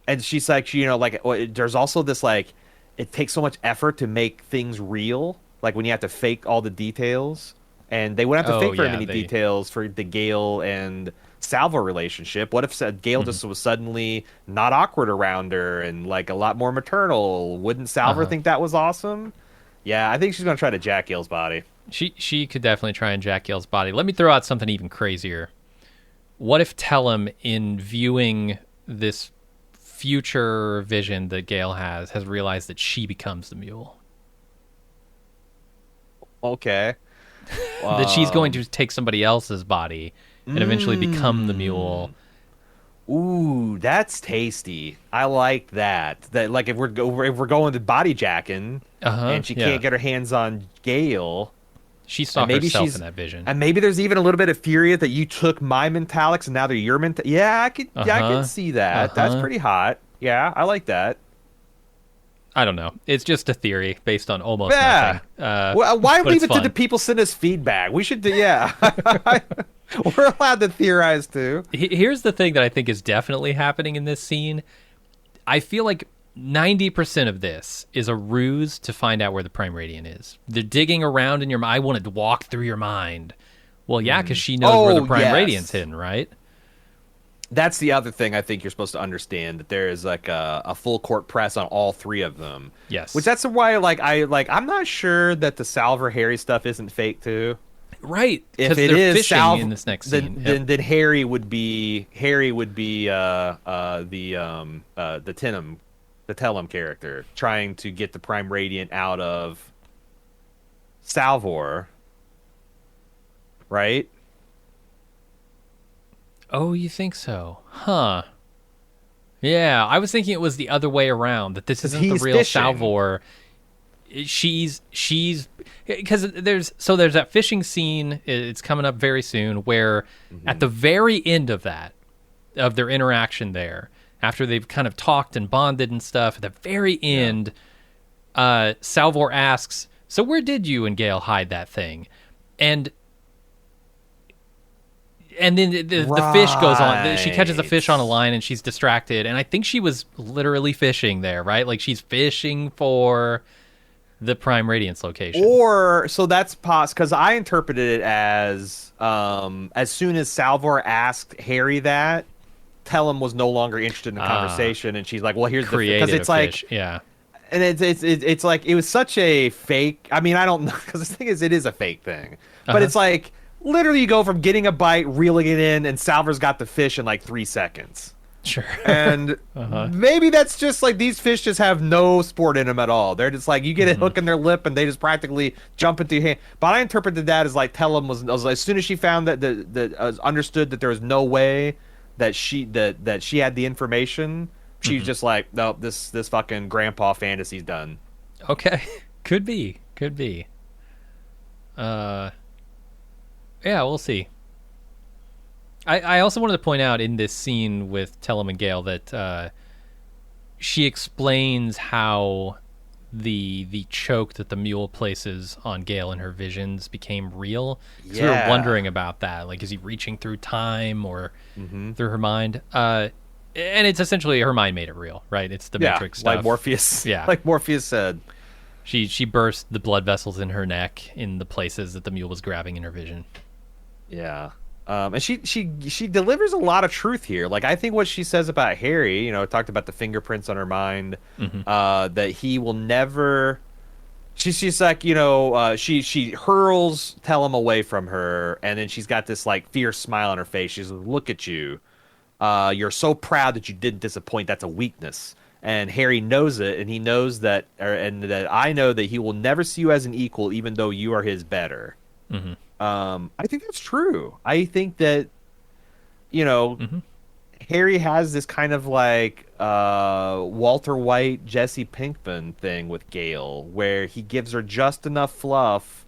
And she's like, there's also this like, it takes so much effort to make things real, like when you have to fake all the details, and they wouldn't have to Oh, fake very yeah. many They. details for the Gale and Salvo relationship. What if Gale Mhm. just was suddenly not awkward around her and like a lot more maternal? Wouldn't Salvo Uh-huh. think that was awesome? Yeah, I think she's gonna try to jack Gale's body. She could definitely try and jack Gale's body. Let me throw out something even crazier. What if Tellum, in viewing this future vision that Gale has realized that she becomes the mule? Okay. That she's going Um. to take somebody else's body and eventually become the mule. Mm. Ooh, that's tasty. I like that. That like if we're going to body jacking, Uh-huh. and she Yeah. can't get her hands on Gale, She and saw herself in that vision. maybe there's even a little bit of fury that you took my mentalics and now they're your Yeah, I can Uh-huh. see that. That's Uh-huh. pretty hot. Yeah, I like that. I don't know. It's just a theory based on almost Yeah. nothing. Well, why But leave it's it to the fun. people send us feedback? We should do. Yeah, we're allowed to theorize too. Here's the thing that I think is definitely happening in this scene. I feel like 90% of this is a ruse to find out where the Prime Radiant is. They're digging around in your mind. I wanted to walk through your mind. Well, yeah, because she knows where the Oh, Prime Radiant's yes. hidden, right? That's the other thing I think you're supposed to understand, that there is like a full court press on all three of them. Yes. Which that's why I'm not sure that the Salver Harry stuff isn't fake too. Right. If Because it they're is fishing in this next scene. then Harry would be the Tenham, the Tellum character trying to get the Prime Radiant out of Salvor, right? Oh, you think so? Huh. Yeah, I was thinking it was the other way around, that this 'Cause isn't the he's real fishing. Salvor. she's because there's that fishing scene. It's coming up very soon. Where at the very end of their interaction there, after they've kind of talked and bonded and stuff, at the very end, Salvor asks, "So where did you and Gale hide that thing?" And then the fish goes on. She catches a fish on a line, and she's distracted. And I think she was literally fishing there, right? Like she's fishing for the Prime Radiance location. Or so that's because I interpreted it as soon as Salvor asked Harry that, Tellum was no longer interested in the conversation, and she's like, "Well, here's the because it's like fish. Yeah." And it's like it was such a fake. I mean, I don't know because the thing is, it is a fake thing, but it's like. Literally, you go from getting a bite, reeling it in, and Salvor's got the fish in like 3 seconds. Sure. And maybe that's just like these fish just have no sport in them at all. They're just like, you get a hook in their lip and they just practically jump into your hand. But I interpreted that as like Tellum was as soon as she found that understood that there was no way that she had the information, she was just like, no, this fucking grandpa fantasy's done. Okay. Could be. Yeah, we'll see. I also wanted to point out in this scene with Tellum and Gale that she explains how the choke that the mule places on Gale in her visions became real. Because we were wondering about that. Like, is he reaching through time or through her mind? And it's essentially her mind made it real, right? It's the Matrix stuff. Like Morpheus. Yeah. Like Morpheus said. She burst the blood vessels in her neck in the places that the mule was grabbing in her vision. Yeah. And she delivers a lot of truth here. Like, I think what she says about Harry, talked about the fingerprints on her mind, that he will never. She's like, she hurls Tellum away from her, and then she's got this like fierce smile on her face. She's like, "Look at you. You're so proud that you didn't disappoint. That's a weakness." And Harry knows it, and he knows that, and that I know that he will never see you as an equal, even though you are his better. I think that's true. I think that, Harry has this kind of like Walter White, Jesse Pinkman thing with Gale, where he gives her just enough fluff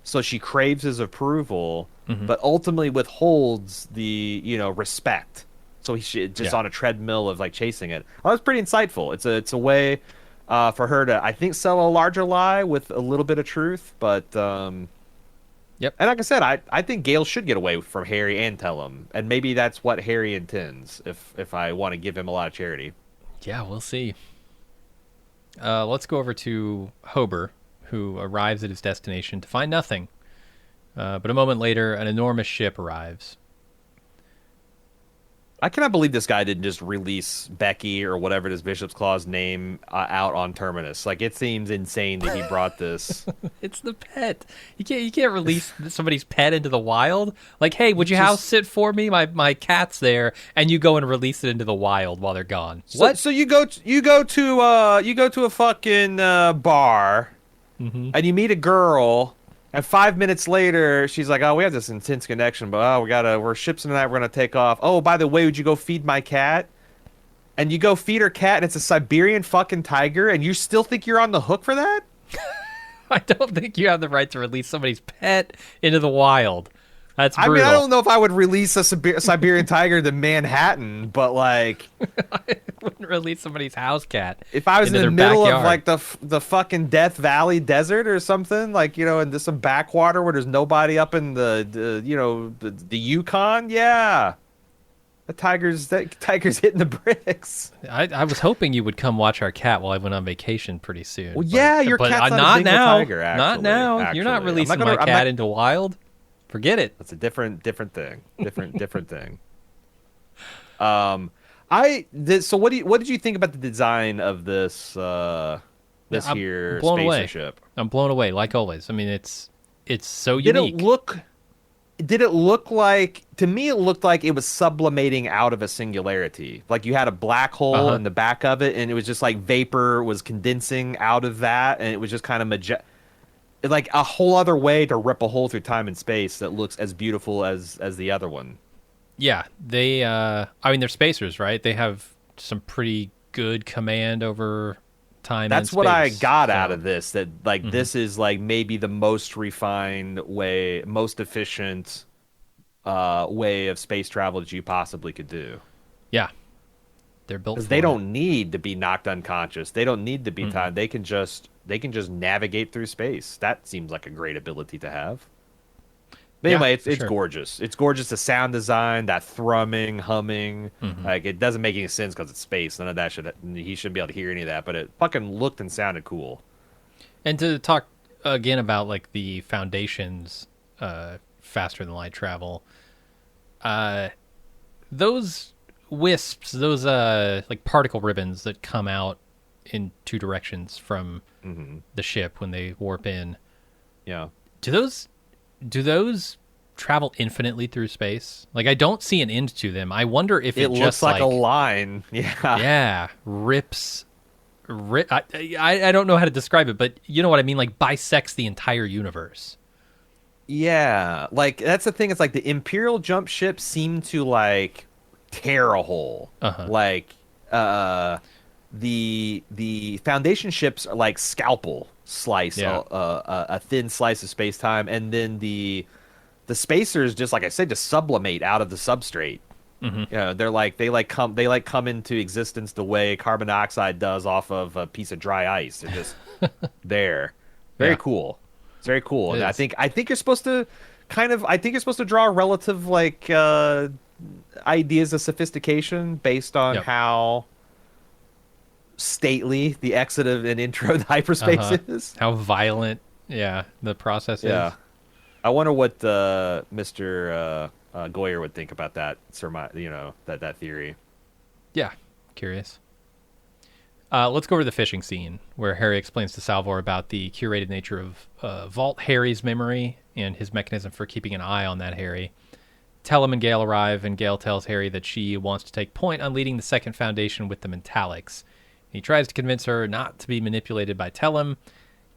so she craves his approval, but ultimately withholds the, respect. So he's just on a treadmill of like chasing it. Well, that's pretty insightful. It's a way for her to, I think, sell a larger lie with a little bit of truth, but Yep. And like I said, I think Gale should get away from Harry and Tellum, and maybe that's what Harry intends. If I want to give him a lot of charity. Yeah, we'll see. Let's go over to Hober, who arrives at his destination to find nothing. But a moment later, an enormous ship arrives. I cannot believe this guy didn't just release Becky or whatever this Bishop's Claw's name out on Terminus. Like, it seems insane that he brought this. It's the pet. You can't release somebody's pet into the wild. Like, hey, would you house sit for me? My cat's there, and you go and release it into the wild while they're gone. What? So you go to a fucking bar, and you meet a girl. And 5 minutes later, she's like, "Oh, we have this intense connection, but we're ships tonight. We're gonna take off. Oh, by the way, would you go feed my cat?" And you go feed her cat, and it's a Siberian fucking tiger, and you still think you're on the hook for that? I don't think you have the right to release somebody's pet into the wild. That's brutal. I mean, I don't know if I would release a Siberian tiger to Manhattan, but like, I wouldn't release somebody's house cat. If I was in the middle backyard. of like the fucking Death Valley desert or something, like, in some backwater where there's nobody up in the Yukon, yeah, that tiger's hitting the bricks. I was hoping you would come watch our cat while I went on vacation pretty soon. Well, yeah, your cat's not a Bengal tiger. Actually, not now. You're not releasing my cat into wild. Forget it. That's a different thing. Different thing. So what did you think about the design of this here spacer ship? I'm blown away, like always. I mean, it's so unique. Did it look like, to me it looked like it was sublimating out of a singularity. Like you had a black hole in the back of it, and it was just like vapor was condensing out of that, and it was just kind of like a whole other way to rip a hole through time and space that looks as beautiful as the other one. Yeah, they're spacers, right? They have some pretty good command over time That's and what I space. got So, out of this. That like this is like maybe the most refined way, most efficient way of space travel that you possibly could do. yeah, they're built Because they for it. don't need to be knocked unconscious. They don't need to be Mm-mm. timed. They can just navigate through space. That seems like a great ability to have. But Yeah, anyway, for it's sure. gorgeous. It's gorgeous. The sound design, that thrumming, humming, Hmm. like it doesn't make any sense because it's space. None of that should. He shouldn't be able to hear any of that. But it fucking looked and sounded cool. And to talk again about like the foundations, faster than light travel, uh, those wisps, those like particle ribbons that come out in two directions from Hmm. the ship when they warp in, Yeah. do those travel infinitely through space? Like I don't see an end to them. I wonder if It it looks just like a line. Yeah. yeah, rips. I don't know how to describe it, but you know what I mean. Like bisects the entire universe. Yeah. Like that's the thing. It's like the Imperial jump ships seem to like tear a hole. Uh-huh. Like the Foundation ships are like scalpel slice Yeah. a thin slice of space time, and then the spacers just like I said just sublimate out of the substrate. Hmm. You know, they come into existence the way carbon dioxide does off of a piece of dry ice. They're just there. Very Yeah. cool. It's very cool. It And is. I think you're supposed to draw relative like ideas of sophistication based on Yep. how stately the exit of an intro to hyperspace Uh-huh. is. How violent, yeah, the process Yeah. is. I wonder what Mr. Goyer would think about that that theory. Yeah, curious. Let's go over the fishing scene where Harry explains to Salvor about the curated nature of Vault Harry's memory and his mechanism for keeping an eye on that Harry. Tellum and Gale arrive, and Gale tells Harry that she wants to take point on leading the second foundation with the Metallics. He tries to convince her not to be manipulated by Tellum,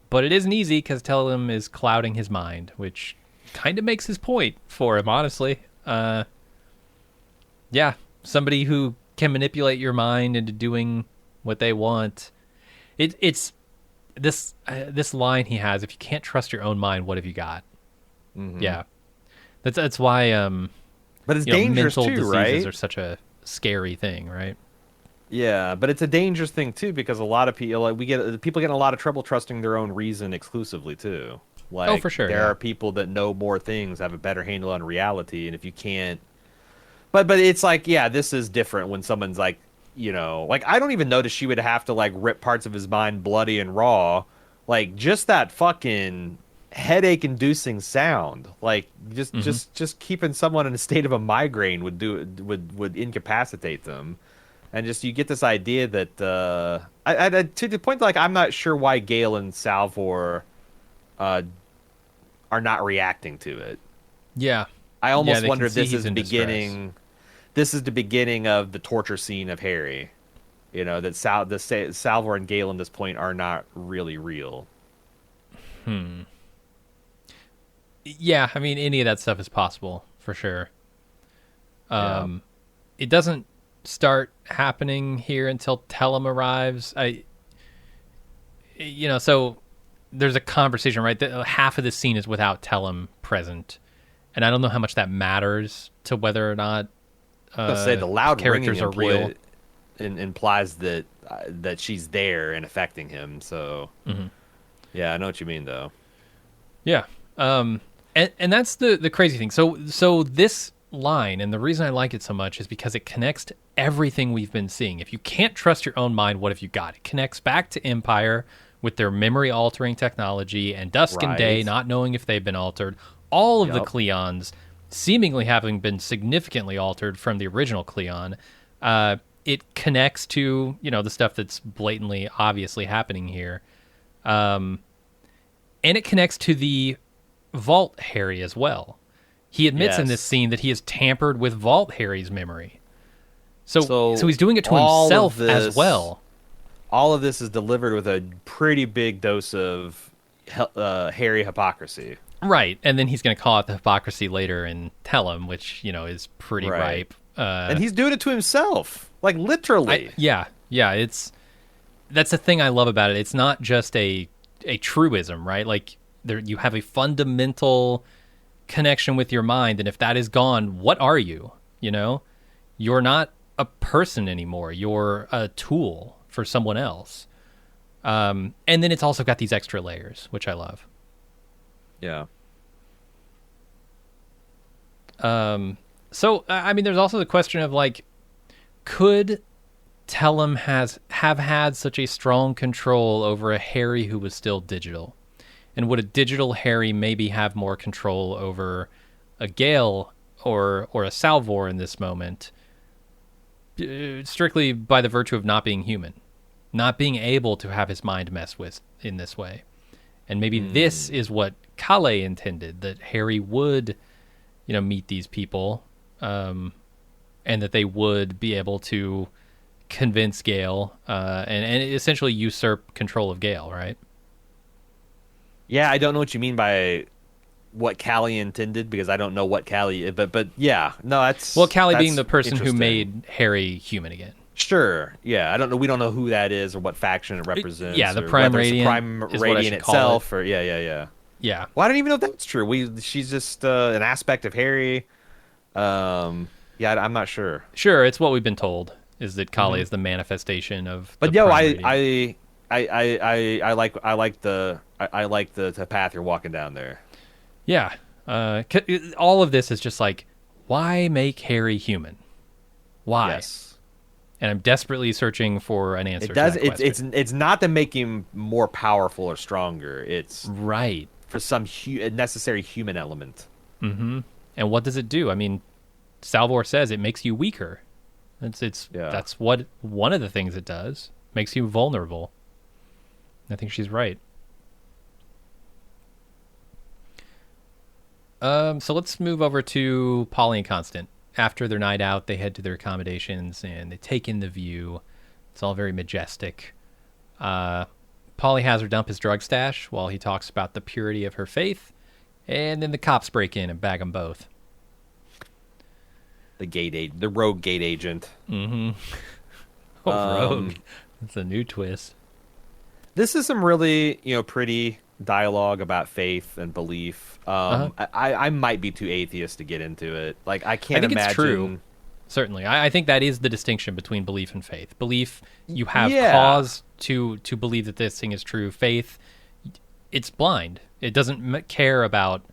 but it isn't easy because Tellum is clouding his mind, which kind of makes his point for him, honestly. Yeah, somebody who can manipulate your mind into doing what they want. It's this line he has: "If you can't trust your own mind, what have you got?" Mhm. Yeah, that's why But it's dangerous mental too, diseases right? are such a scary thing, right? Yeah, but it's a dangerous thing too because a lot of people like people get in a lot of trouble trusting their own reason exclusively too. Like for sure, there yeah. are people that know more things, have a better handle on reality, and if you can't but it's like yeah, this is different when someone's like, like I don't even notice she would have to like rip parts of his mind bloody and raw. Like just that fucking headache inducing sound. Like just keeping someone in a state of a migraine would incapacitate them. And just you get this idea that to the point like I'm not sure why Gale and Salvor are not reacting to it. Yeah, I almost they wonder can if see this he's is in distress. this is the beginning of the torture scene of Harry. That Salvor and Gale at this point are not really real. Yeah, I mean, any of that stuff is possible for sure. Yeah. It doesn't start happening here until Tellum arrives. So there's a conversation, right? Half of the scene is without Tellum present, and I don't know how much that matters to whether or not Let's say the loud characters ringing are real. implies that she's there and affecting him. So, yeah, I know what you mean, though. Yeah. And that's the crazy thing. So this line, and the reason I like it so much is because it connects to everything we've been seeing. If you can't trust your own mind, what have you got? It connects back to Empire with their memory altering technology and Dusk and Day Right. not knowing if they've been altered. All of the Yup. Cleons seemingly having been significantly altered from the original Cleon. It connects to, the stuff that's blatantly, obviously happening here. And it connects to the Vault Harry as well. He admits in this Yes. scene that he has tampered with Vault Harry's memory. So So he's doing it to all of himself as this- well. All of this is delivered with a pretty big dose of Harry hypocrisy. Right. And then he's going to call out the hypocrisy later and tell him, which, is pretty Right. ripe. And he's doing it to himself, like literally. Yeah. It's that's the thing I love about it. It's not just a truism, right? Like there, you have a fundamental connection with your mind, and if that is gone, what are you? You know, you're not a person anymore. You're a tool for someone else. And then it's also got these extra layers, which I love. Yeah. So I mean, there's also the question of like, could Tellum have had such a strong control over a Harry who was still digital? And would a digital Harry maybe have more control over a Gale or a Salvor in this moment, strictly by the virtue of not being human, not being able to have his mind messed with in this way? And maybe this is what Calais intended, that Harry would, meet these people, and that they would be able to convince Gale, and essentially usurp control of Gale, right? Yeah, I don't know what you mean by what Callie intended, because I don't know what Callie, but yeah, no, that's Well, Callie that's being the person who interesting. made Harry human again. Sure, yeah, I don't know. We don't know who that is or what faction it represents. Yeah, the or Prime whether it's the Radiant Prime is what I Radiant should call itself, or yeah. Yeah. Well, I don't even know if that's true. She's just an aspect of Harry. Yeah, I'm not sure. Sure, it's what we've been told, is that Callie is the manifestation of But the yo, Prime Radiant. I like the path you're walking down there. Yeah. All of this is just like, why make Harry human? Why? Yes. And I'm desperately searching for an answer It does. to that question. It's not to make him more powerful or stronger. It's Right. for some necessary human element. And what does it do? I mean, Salvor says it makes you weaker. That's what one of the things it does. Makes you vulnerable. I think she's right. So let's move over to Polly and Constant. After their night out, they head to their accommodations and they take in the view. It's all very majestic. Polly has her dump his drug stash while he talks about the purity of her faith. And then the cops break in and bag them both. The rogue gate agent. Oh, rogue. That's a new twist. This is some really, pretty dialogue about faith and belief. I might be too atheist to get into it. Like, I can't imagine. It's true. Certainly. I think that is the distinction between belief and faith. Belief, you have Yeah. cause to believe that this thing is true. Faith, it's blind. It doesn't care about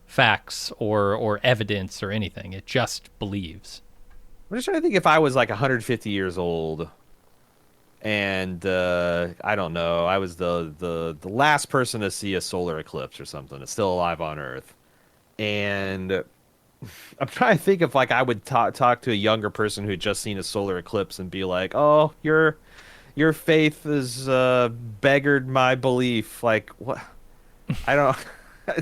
facts or evidence or anything. It just believes. I'm just trying to think if I was like 150 years old and I don't know, I was the last person to see a solar eclipse or something. It's still alive on Earth. And I'm trying to think if like I would talk to a younger person who'd just seen a solar eclipse and be like, "Oh, your faith has beggared my belief." Like, what? I don't.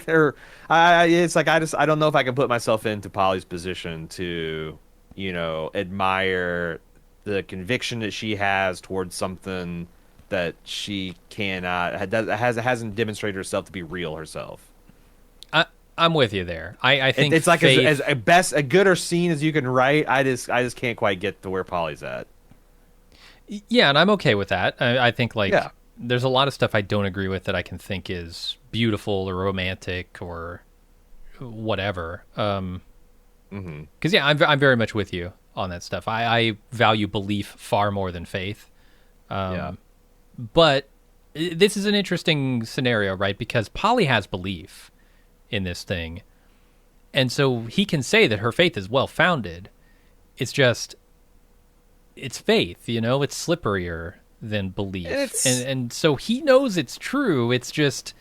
It's like I don't know if I can put myself into Polly's position to, admire the conviction that she has towards something that she hasn't demonstrated herself to be real herself. I'm with you there. I think It's like faith, as best a good or scene as you can write. I just can't quite get to where Polly's at. yeah, and I'm okay with that. I think like Yeah. there's a lot of stuff I don't agree with that I can think is beautiful or romantic or whatever. Because yeah, I'm very much with you on that stuff. I value belief far more than faith. But this is an interesting scenario, right? Because Polly has belief in this thing, and so he can say that her faith is well founded. It's just it's faith, it's slipperier than belief, and so he knows it's true. It's just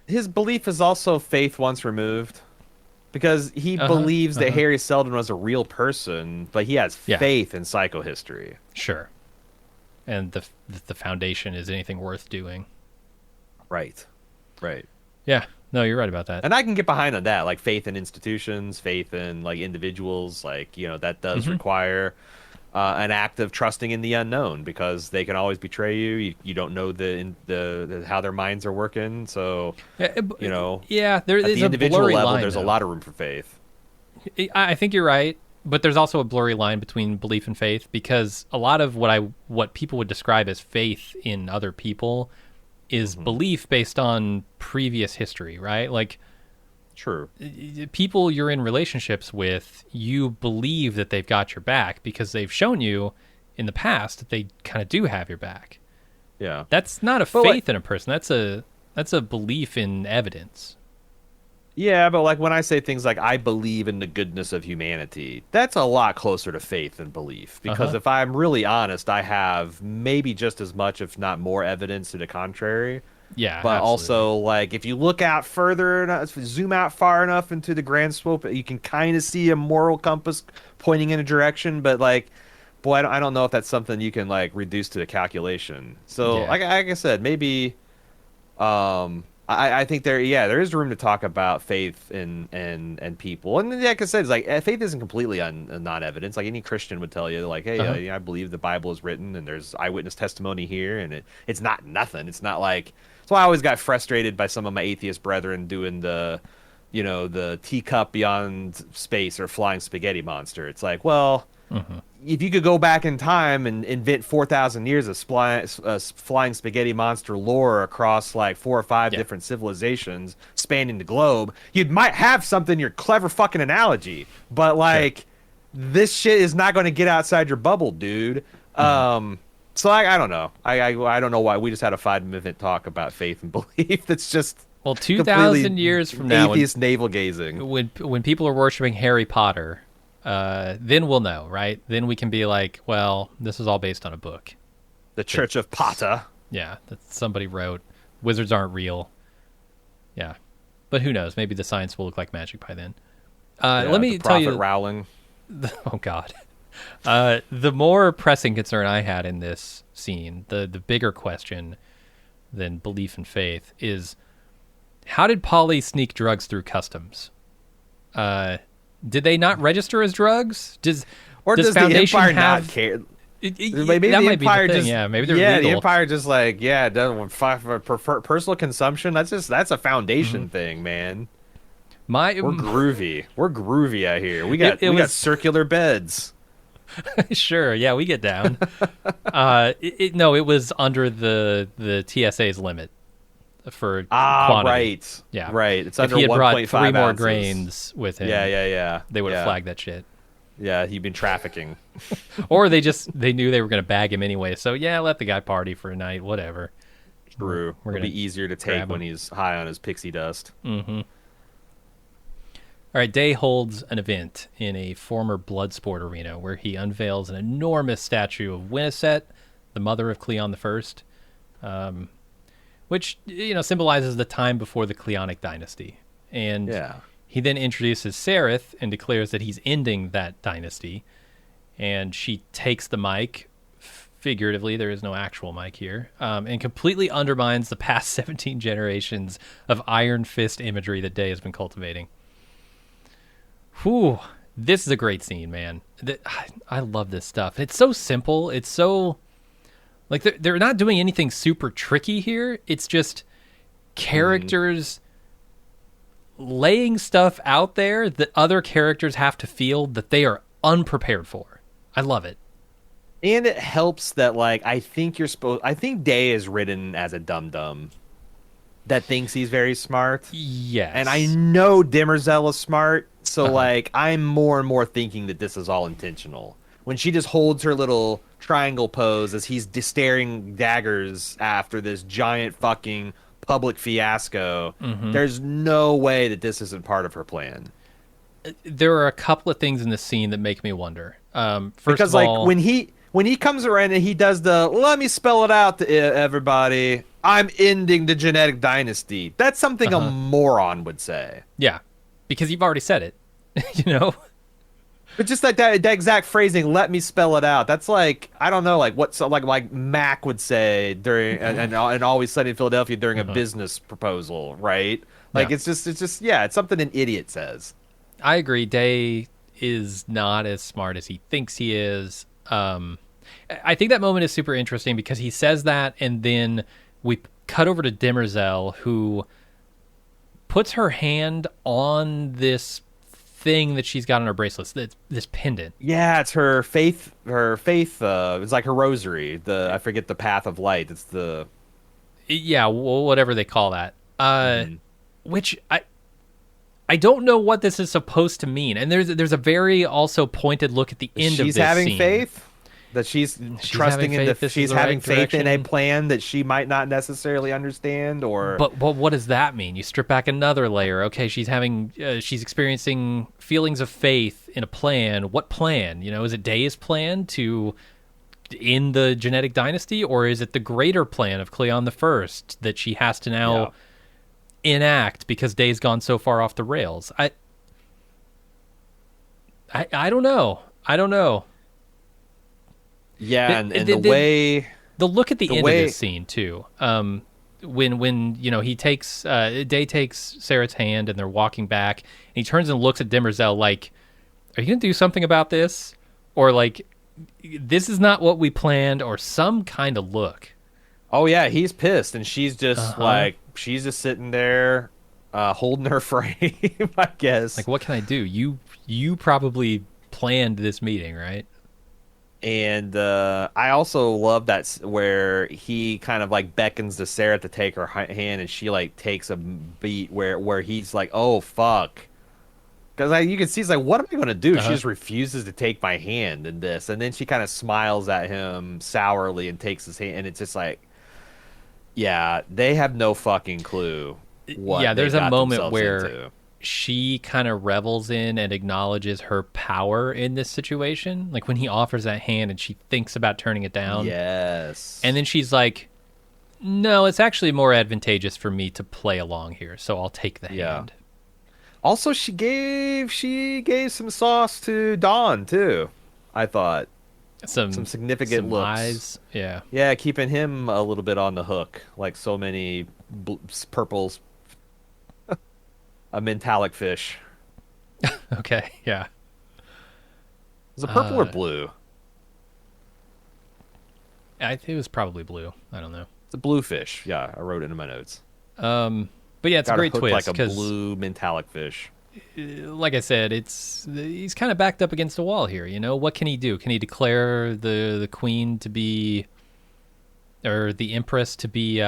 His belief is also faith once removed, because he believes that Harry Seldon was a real person, but he has faith in psychohistory. sure, and the foundation is anything worth doing. Right. Yeah, no, you're right about that. And I can get behind on that, like faith in institutions, faith in like individuals, like that does require an act of trusting in the unknown, because they can always betray you. You don't know the how their minds are working, so yeah, there at is the a individual blurry level, line, there's a though. lot of room for faith. I think you're right, but there's also a blurry line between belief and faith, because a lot of what people would describe as faith in other people is belief based on previous history, right? Like, True. people you're in relationships with, you believe that they've got your back because they've shown you in the past that they kind of do have your back. Yeah. That's not a faith in a person. That's a belief in evidence. Yeah, but like when I say things like I believe in the goodness of humanity, that's a lot closer to faith than belief. Because if I'm really honest, I have maybe just as much, if not more, evidence to the contrary. Yeah, But absolutely. also, like, if you look out further enough, zoom out far enough into the grand scope, you can kind of see a moral compass pointing in a direction. But like, boy, I don't know if that's something you can like reduce to a calculation. So, Yeah. like I said, maybe. I think there is room to talk about faith and people, and like I said, it's like faith isn't completely non-evidence. Like any Christian would tell you, like, hey, I believe the Bible is written, and there's eyewitness testimony here, and it's not nothing. It's not like. So I always got frustrated by some of my atheist brethren doing the teacup beyond space or flying spaghetti monster. It's like, well. If you could go back in time and invent 4,000 years of flying spaghetti monster lore across like 4 or 5 different civilizations spanning the globe, you might have something, your clever fucking analogy. But like, this shit is not going to get outside your bubble, dude. So I don't know. I don't know why we just had a 5-minute talk about faith and belief. That's just 2,000 years from now, atheist navel gazing. When people are worshiping Harry Potter. Then we'll know, right? Then we can be like, well, this is all based on a book. The Church of Potter. Yeah, that somebody wrote. Wizards aren't real. Yeah. But who knows? Maybe the science will look like magic by then. Let me tell you. Rowling. Oh, God. The more pressing concern I had in this scene, the bigger question than belief and faith, is how did Polly sneak drugs through customs? Did they not register as drugs? Does the Foundation Empire have... not care? Maybe that might be the thing. Just, yeah, maybe they're legal. The Empire just like, it doesn't for personal consumption. That's a Foundation thing, man. We're groovy. We're groovy out here. We got got circular beds. Sure, yeah, we get down. It was under the TSA's limit for quantity. Right. Yeah, right. It's if under he had 1.5 brought 3 more ounces. grains with him. Yeah. They would have flagged that shit. Yeah, he'd been trafficking. Or they knew they were going to bag him anyway. So yeah, let the guy party for a night, whatever. True. It'll be easier to take when he's high on his pixie dust. Mm-hmm. All right, Day holds an event in a former Bloodsport arena where he unveils an enormous statue of Winnicet, the mother of Cleon I, which symbolizes the time before the Cleonic dynasty. And he then introduces Sereth and declares that he's ending that dynasty. And she takes the mic, figuratively, there is no actual mic here, and completely undermines the past 17 generations of Iron Fist imagery that Day has been cultivating. Whew, this is a great scene, man. I love this stuff. It's so simple. It's so... Like, they're not doing anything super tricky here. It's just characters laying stuff out there that other characters have to feel that they are unprepared for. I love it. And it helps that, like, I think Day is written as a dum-dum that thinks he's very smart. Yes. And I know Demerzel is smart, so, like, I'm more and more thinking that this is all intentional. When she just holds her little triangle pose as he's staring daggers after this giant fucking public fiasco, there's no way that this isn't part of her plan. There are a couple of things in this scene that make me wonder. First because, of all, like, when he comes around and he does the, let me spell it out to everybody, I'm ending the genetic dynasty. That's something a moron would say. Yeah, because you've already said it, But just like that exact phrasing, let me spell it out. That's like, I don't know, like what like Mac would say during and Always Sunny in Philadelphia during a business proposal, right? Like it's just it's something an idiot says. I agree. Day is not as smart as he thinks he is. I think that moment is super interesting because he says that, and then we cut over to Demerzel, who puts her hand on this thing that she's got on her bracelets. This pendant. Yeah, it's her faith. Her faith. It's like her rosary. I forget the path of light. It's the. Yeah, whatever they call that. Mhm. Which I don't know what this is supposed to mean. And there's a very also pointed look at the end of this She's having scene. faith. That she's trusting in she's having faith in a plan that she might not necessarily understand, or but what does that mean? You strip back another layer. Okay, she's experiencing feelings of faith in a plan. What plan? Is it Day's plan to end the genetic dynasty, or is it the greater plan of Cleon the First that she has to now enact because Day's gone so far off the rails? I don't know. I don't know. Yeah, and the way the look at the end of this scene too. When he takes Day takes Sarah's hand and they're walking back, and he turns and looks at Demerzel like, "Are you gonna do something about this?" Or like, "This is not what we planned," or some kind of look. Oh yeah, he's pissed, and she's just she's just sitting there, holding her frame. I guess. Like, what can I do? You probably planned this meeting, right? And I also love that where he kind of like beckons to Sarah to take her hand, and she like takes a beat where he's like, "Oh fuck," because you can see he's like, "What am I gonna do?" She just refuses to take my hand in this, and then she kind of smiles at him sourly and takes his hand, and it's just like, yeah, they have no fucking clue. There's a moment where she kind of revels in and acknowledges her power in this situation. Like when he offers that hand and she thinks about turning it down. Yes. And then she's like, "No, it's actually more advantageous for me to play along here, so I'll take the hand." Also, she gave some sauce to Dawn too. I thought some significant looks. Eyes. Yeah, keeping him a little bit on the hook, like so many purples. A metallic fish. Okay, yeah. Is it purple or blue? I think it was probably blue. I don't know. It's a blue fish. Yeah, I wrote it in my notes. But yeah, it's a great twist. Like a blue metallic fish. Like I said, he's kind of backed up against a wall here. What can he do? Can he declare the queen to be, or the empress to be,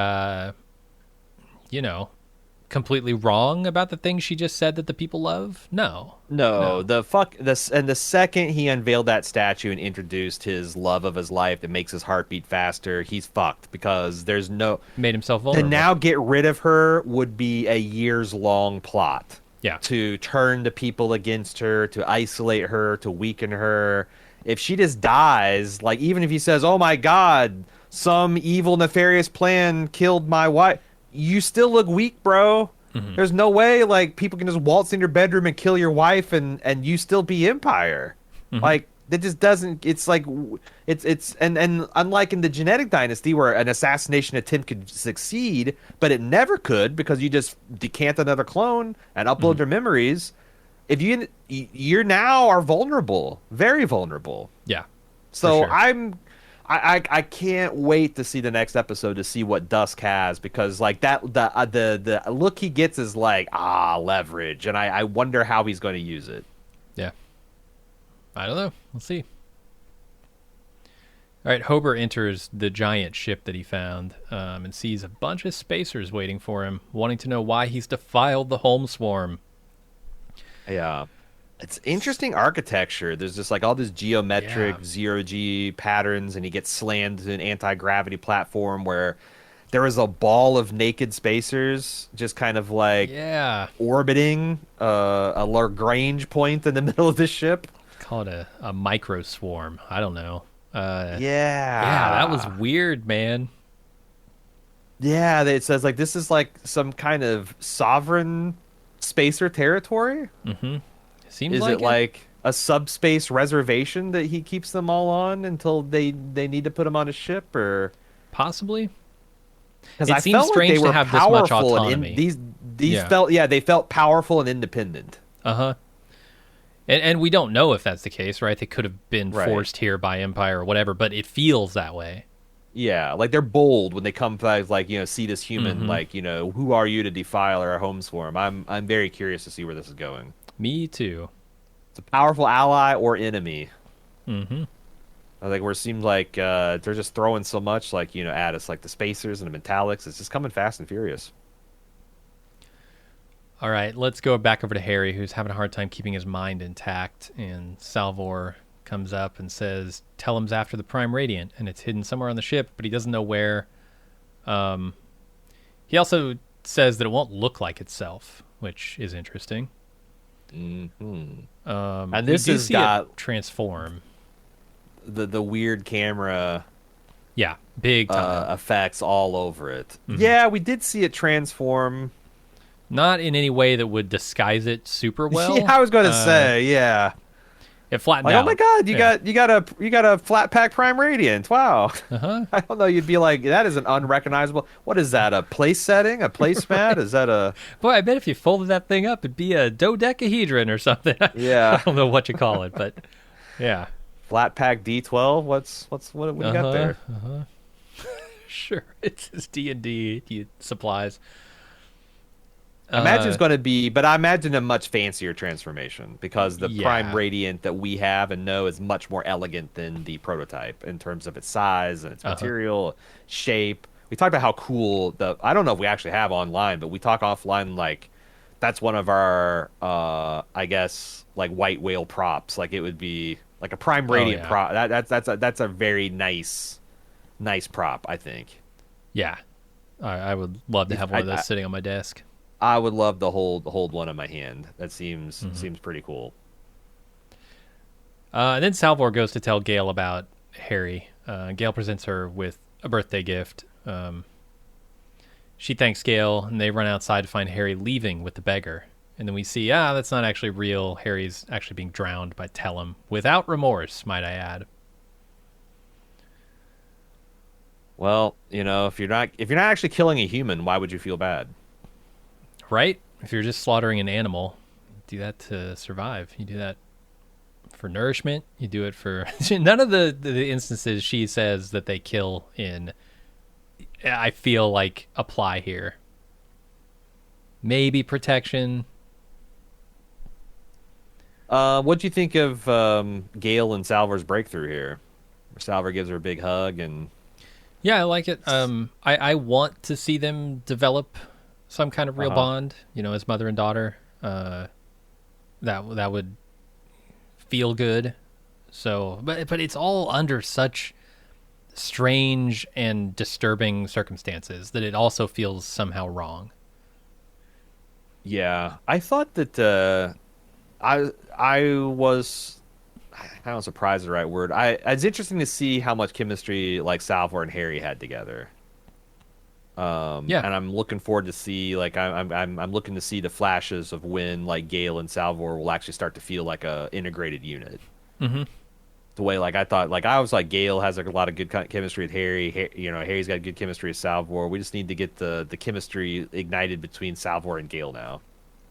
completely wrong about the things she just said that the people love? No. The second he unveiled that statue and introduced his love of his life that makes his heart beat faster, he's fucked, because there's no made himself vulnerable. To now get rid of her would be a years long plot. Yeah. To turn the people against her, to isolate her, to weaken her. If she just dies, like even if he says, "Oh my God, some evil nefarious plan killed my wife," you still look weak, bro. Mm-hmm. There's no way like people can just waltz in your bedroom and kill your wife and you still be Empire. Mm-hmm. Like that just doesn't. It's like it's and unlike in the genetic dynasty where an assassination attempt could succeed, but it never could because you just decant another clone and upload their memories. If you're now are vulnerable, very vulnerable. Yeah. So sure. I can't wait to see the next episode to see what Dusk has, because like the look he gets is like leverage, and I wonder how he's going to use it. Yeah, I don't know. We'll see. All right, Hober enters the giant ship that he found and sees a bunch of spacers waiting for him, wanting to know why he's defiled the home swarm. Yeah. It's interesting architecture. There's just like all this geometric zero-G patterns, and he gets slammed to an anti-gravity platform where there is a ball of naked spacers just kind of like orbiting a Lagrange point in the middle of this ship. Call it a micro swarm. I don't know. Yeah, that was weird, man. Yeah, it says like this is like some kind of sovereign spacer territory. Mm-hmm. Is it like a subspace reservation that he keeps them all on until they need to put him on a ship, or possibly? Because I felt like they were have powerful this much autonomy. These they felt powerful and independent. And we don't know if that's the case, right? They could have been forced here by Empire or whatever, but it feels that way. Yeah, like they're bold when they come back, like, see this human, like, who are you to defile our home swarm? I'm very curious to see where this is going. Me too. It's a powerful ally or enemy. Mm-hmm. I think where it seems like they're just throwing so much, like, at us, like the spacers and the metallics. It's just coming fast and furious. All right, let's go back over to Harry, who's having a hard time keeping his mind intact. And Salvor comes up and says, Tellem's after the Prime Radiant, and it's hidden somewhere on the ship, but he doesn't know where. He also says that it won't look like itself, which is interesting. Mm-hmm. And this we do has see got it transform. the weird camera Yeah, big time. effects all over it. Mm-hmm. Yeah, we did see it transform. Not in any way that would disguise it super well. Yeah, I was going to say, yeah. It flattened Like, out. oh my God, you got a flat pack Prime Radiant. Wow. Uh-huh. I don't know. You'd be like, that is an unrecognizable. What is that? A place setting? A placemat? Is that a? Boy, I bet if you folded that thing up, it'd be a dodecahedron or something. Yeah. I don't know what you call it, but yeah. Flat pack D12. What do you got there? Sure, it's his D&D supplies. I imagine it's going to be, but I imagine a much fancier transformation because the Prime Radiant that we have and know is much more elegant than the prototype in terms of its size and its material, shape. We talked about how cool I don't know if we actually have online, but we talk offline like that's one of our, I guess, like white whale props. Like it would be like a Prime Radiant prop. That's a very nice prop, I think. Yeah, I would love to have one of those sitting on my desk. I would love to hold one in my hand. That seems pretty cool. And then Salvor goes to tell Gale about Harry. Gale presents her with a birthday gift. She thanks Gale, and they run outside to find Harry leaving with the beggar. And then we see, that's not actually real. Harry's actually being drowned by Tellem without remorse, might I add. Well, if you're not actually killing a human, why would you feel bad? Right? If you're just slaughtering an animal, you do that to survive. You do that for nourishment. You do it for... None of the instances she says that they kill in, I feel like, apply here. Maybe protection. What'd you think of Gale and Salvor's breakthrough here? Where Salvor gives her a big hug and... Yeah, I like it. I want to see them develop some kind of real bond, as mother and daughter. That would feel good. So, but it's all under such strange and disturbing circumstances that it also feels somehow wrong. Yeah, I thought that I was, I don't know, surprised is the right word. It's interesting to see how much chemistry like Salvor and Harry had together. And I'm looking forward to see I'm looking to see the flashes of when like Gale and Salvor will actually start to feel like a integrated unit. Mm-hmm. The way I thought I was like Gale has a lot of good chemistry with Harry. Harry's got good chemistry with Salvor. We just need to get the chemistry ignited between Salvor and Gale now.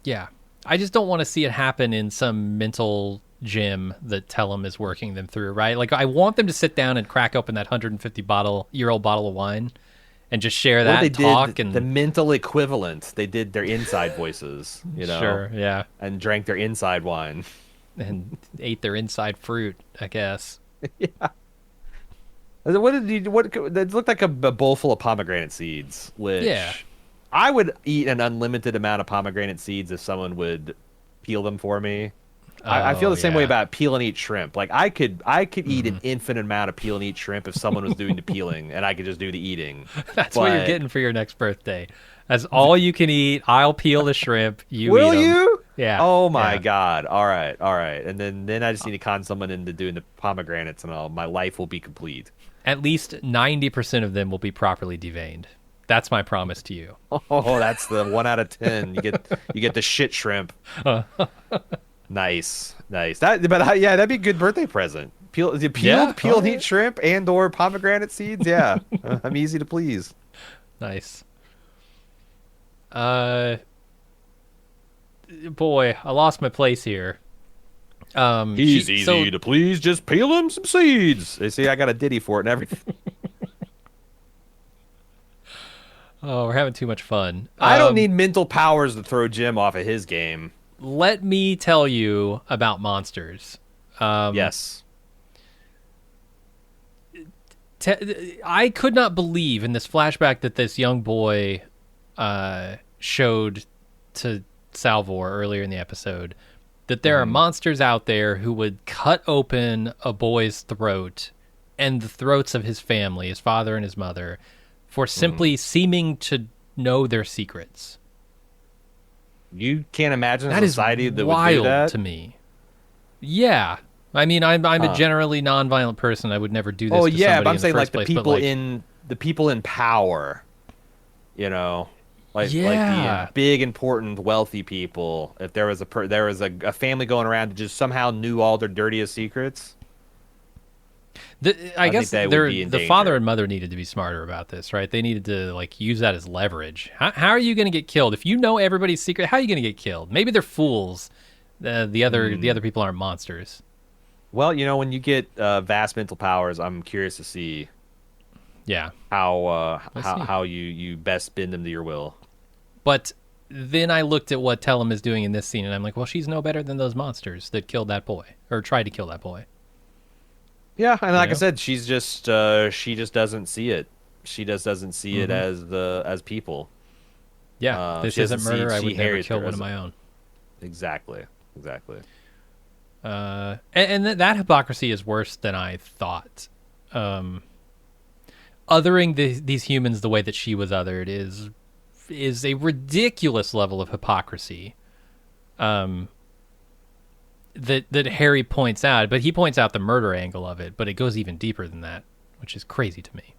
Yeah, I just don't want to see it happen in some mental gym that Tellem is working them through. Right? Like I want them to sit down and crack open that 150-year-old bottle of wine. And just share that, they talk, did and the mental equivalent. They did their inside voices, Sure, yeah. And drank their inside wine. And ate their inside fruit, I guess. Yeah. What it looked like a bowl full of pomegranate seeds, which I would eat an unlimited amount of pomegranate seeds if someone would peel them for me. I feel the same way about peel and eat shrimp. Like I could eat an infinite amount of peel and eat shrimp if someone was doing the peeling and I could just do the eating. That's what you're getting for your next birthday. That's all you can eat. I'll peel the shrimp. You will eat 'em. You? Yeah. Oh my God. All right. And then I just need to con someone into doing the pomegranates and all. My life will be complete. At least 90% of them will be properly deveined. That's my promise to you. Oh, that's the 1 out of 10. You get the shit shrimp. Nice. That'd be a good birthday present. Peeled, eat shrimp and/or pomegranate seeds. Yeah, I'm easy to please. Nice. Boy, I lost my place here. He's easy to please. Just peel him some seeds. They say I got a ditty for it and everything. Oh, we're having too much fun. I don't need mental powers to throw Jim off of his game. let me tell you about monsters. Um, Yes. I could not believe in this flashback that this young boy showed to Salvor earlier in the episode that there are Hmm. monsters out there who would cut open a boy's throat and the throats of his family, his father and his mother, for Hmm. simply seeming to know their secrets. You can't imagine a That is society that would do wild that? to me. Yeah. I mean, I'm a Huh. generally nonviolent person. I would never do Oh this to yeah, but somebody I'm in the saying first like the place. But people like, in power, you know, like the yeah, big important wealthy people. If there was there was a family going around that just somehow knew all their dirtiest secrets, I I think guess they would be in the father danger. and mother needed to be smarter about this, right? They needed to like use that as leverage. How are you going to get killed if you know everybody's secret? How are you going to get killed? Maybe they're fools. The Hmm. other people aren't monsters. Well, when you get vast mental powers, I'm curious to see Yeah, let's see. how you best bend them to your will. But then I looked at what Tellum is doing in this scene, and I'm like, well, she's no better than those monsters that killed that boy or tried to kill that boy. Yeah, and You like I know? said, she just doesn't see it. She just doesn't see it Mm-hmm. as people. Yeah, this She doesn't isn't murder. I see would never Harriet kill one of as my own. exactly, exactly. That hypocrisy is worse than I thought. Othering these humans the way that she was othered is a ridiculous level of hypocrisy. That Harry points out, but he points out the murder angle of it, but it goes even deeper than that, which is crazy to me.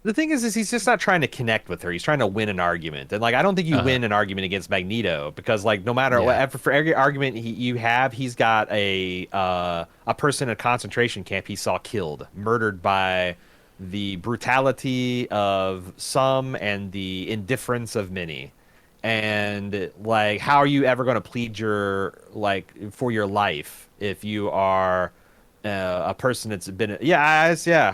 The thing is he's just not trying to connect with her. He's trying to win an argument, and like I don't think you Uh huh. win an argument against Magneto because like no matter Yeah. what, for every argument you have, he's got a person in a concentration camp he saw killed, murdered by the brutality of some and the indifference of many. And like, how are you ever going to plead your for your life if you are a person that's been yeah,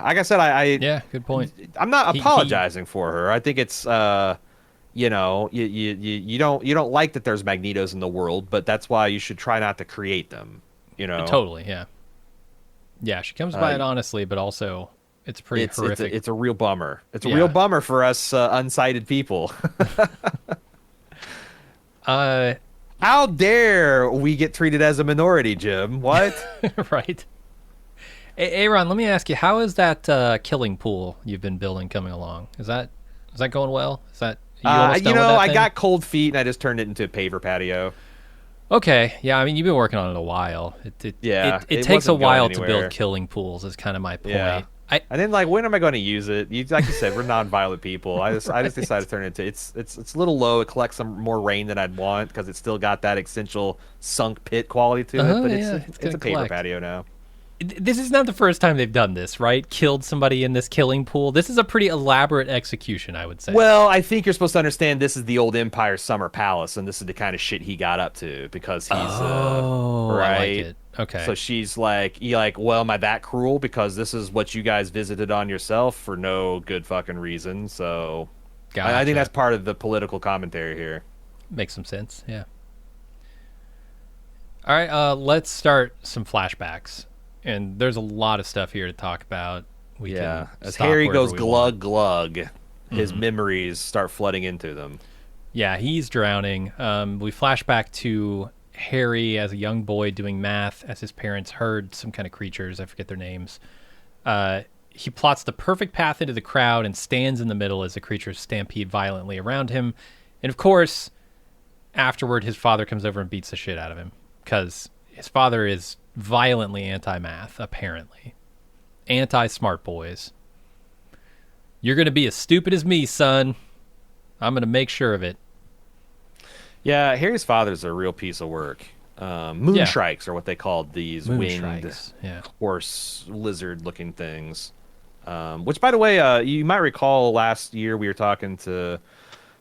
like I said, Yeah. Good point. I'm not He apologizing for her. I think it's you don't like that there's Magnetos in the world, but that's why you should try not to create them. You know, totally. Yeah. Yeah. She comes by uh, it honestly, but also it's pretty horrific. it's a real bummer. It's a real Yeah. bummer for us unsighted people. Uh. How dare we get treated as a minority, Jim? What? Right. Aaron, let me ask you, how is that killing pool you've been building coming along? Is that going well? Is that are you almost done with that I thing? got cold feet and I just turned it into a paver patio. Okay, yeah. I mean, you've been working on it a while. Yeah, It it takes a wasn't going while to build anywhere. killing pools. Is kind of my Yeah. point. I And then like when am I going to use it? Like you said, we're non-violent people. I just decided to turn it into it's a little low. It collects some more rain than I'd want because it's still got that essential sunk pit quality to it. But yeah, it's it's gonna a paper collect. patio now. This is not the first time they've done this, right? Killed somebody in this killing pool. This is a pretty elaborate execution, I would say. Well, I think you're supposed to understand this is the old Empire Summer Palace, and this is the kind of shit he got up to because he's Oh, I like right. it. Okay, So she's like, you like, well, am I that cruel? Because this is what you guys visited on yourself for no good fucking reason. So I think that's gotcha. part of the political commentary here. Makes some sense. Yeah. All right, let's start some flashbacks. And there's a lot of stuff here to talk about. We Yeah. can As stop Harry wherever goes we want. glug glug, his Hmm. memories start flooding into them. Yeah, he's drowning. We flash back to Harry as a young boy doing math as his parents herd some kind of creatures. I forget their names. He plots the perfect path into the crowd and stands in the middle as the creatures stampede violently around him. And of course, afterward, his father comes over and beats the shit out of him because his father is violently anti-math, apparently. Anti-smart boys. You're going to be as stupid as me, son. I'm going to make sure of it. Yeah, Harry's father's a real piece of work. Yeah. Moonstrikes are what they called these winged Moonstrikes. Yeah. horse lizard looking things. Which, by the way, you might recall last year we were talking to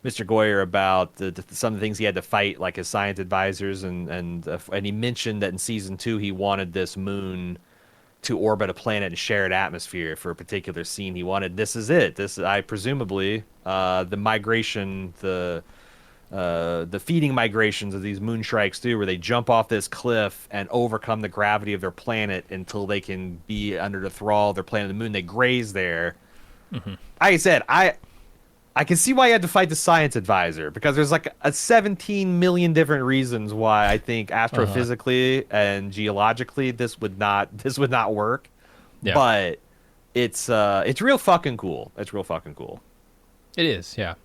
Mr. Goyer about some of the things he had to fight, like his science advisors, and he mentioned that in season 2 he wanted this moon to orbit a planet and share an atmosphere for a particular scene he wanted. This is it. This I presumably the migration, the feeding migrations of these moon shrikes do, where they jump off this cliff and overcome the gravity of their planet until they can be under the thrall of their planet, the moon. They graze there. Mm-hmm. Like I said, I can see why you had to fight the science advisor, because there's like a 17 million different reasons why I think astrophysically and geologically this would not work. Yeah. But it's real fucking cool. It's real fucking cool. It is, yeah.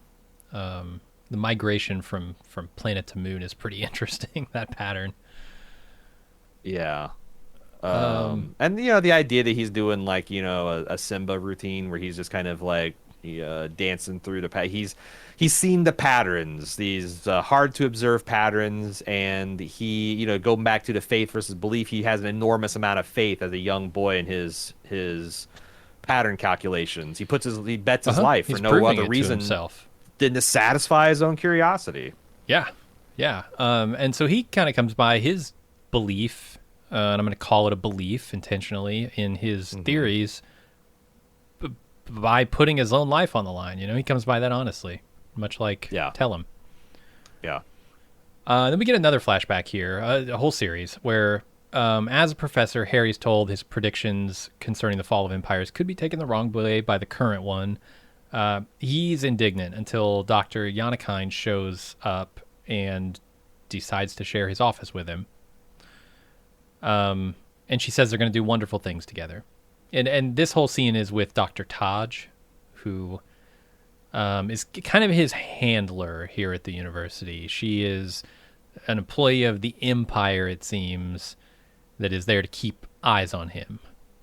The migration from planet to moon is pretty interesting, that pattern. Yeah. And the idea that he's doing like, a Simba routine where he's just kind of like dancing through he's seen the patterns, these hard to observe patterns, and he, going back to the faith versus belief, he has an enormous amount of faith as a young boy in his pattern calculations. He bets his life for no other reason than to satisfy his own curiosity. Yeah. And so he kind of comes by his belief, and I'm going to call it a belief intentionally, in his theories by putting his own life on the line. He comes by that honestly, much like Tell Him. Yeah. Then we get another flashback here, a whole series where, as a professor, Harry's told his predictions concerning the fall of empires could be taken the wrong way by the current one. He's indignant until Dr. Yanakine shows up and decides to share his office with him. And she says they're going to do wonderful things together. And this whole scene is with Dr. Taj, who is kind of his handler here at the university. She is an employee of the Empire, it seems, that is there to keep eyes on him.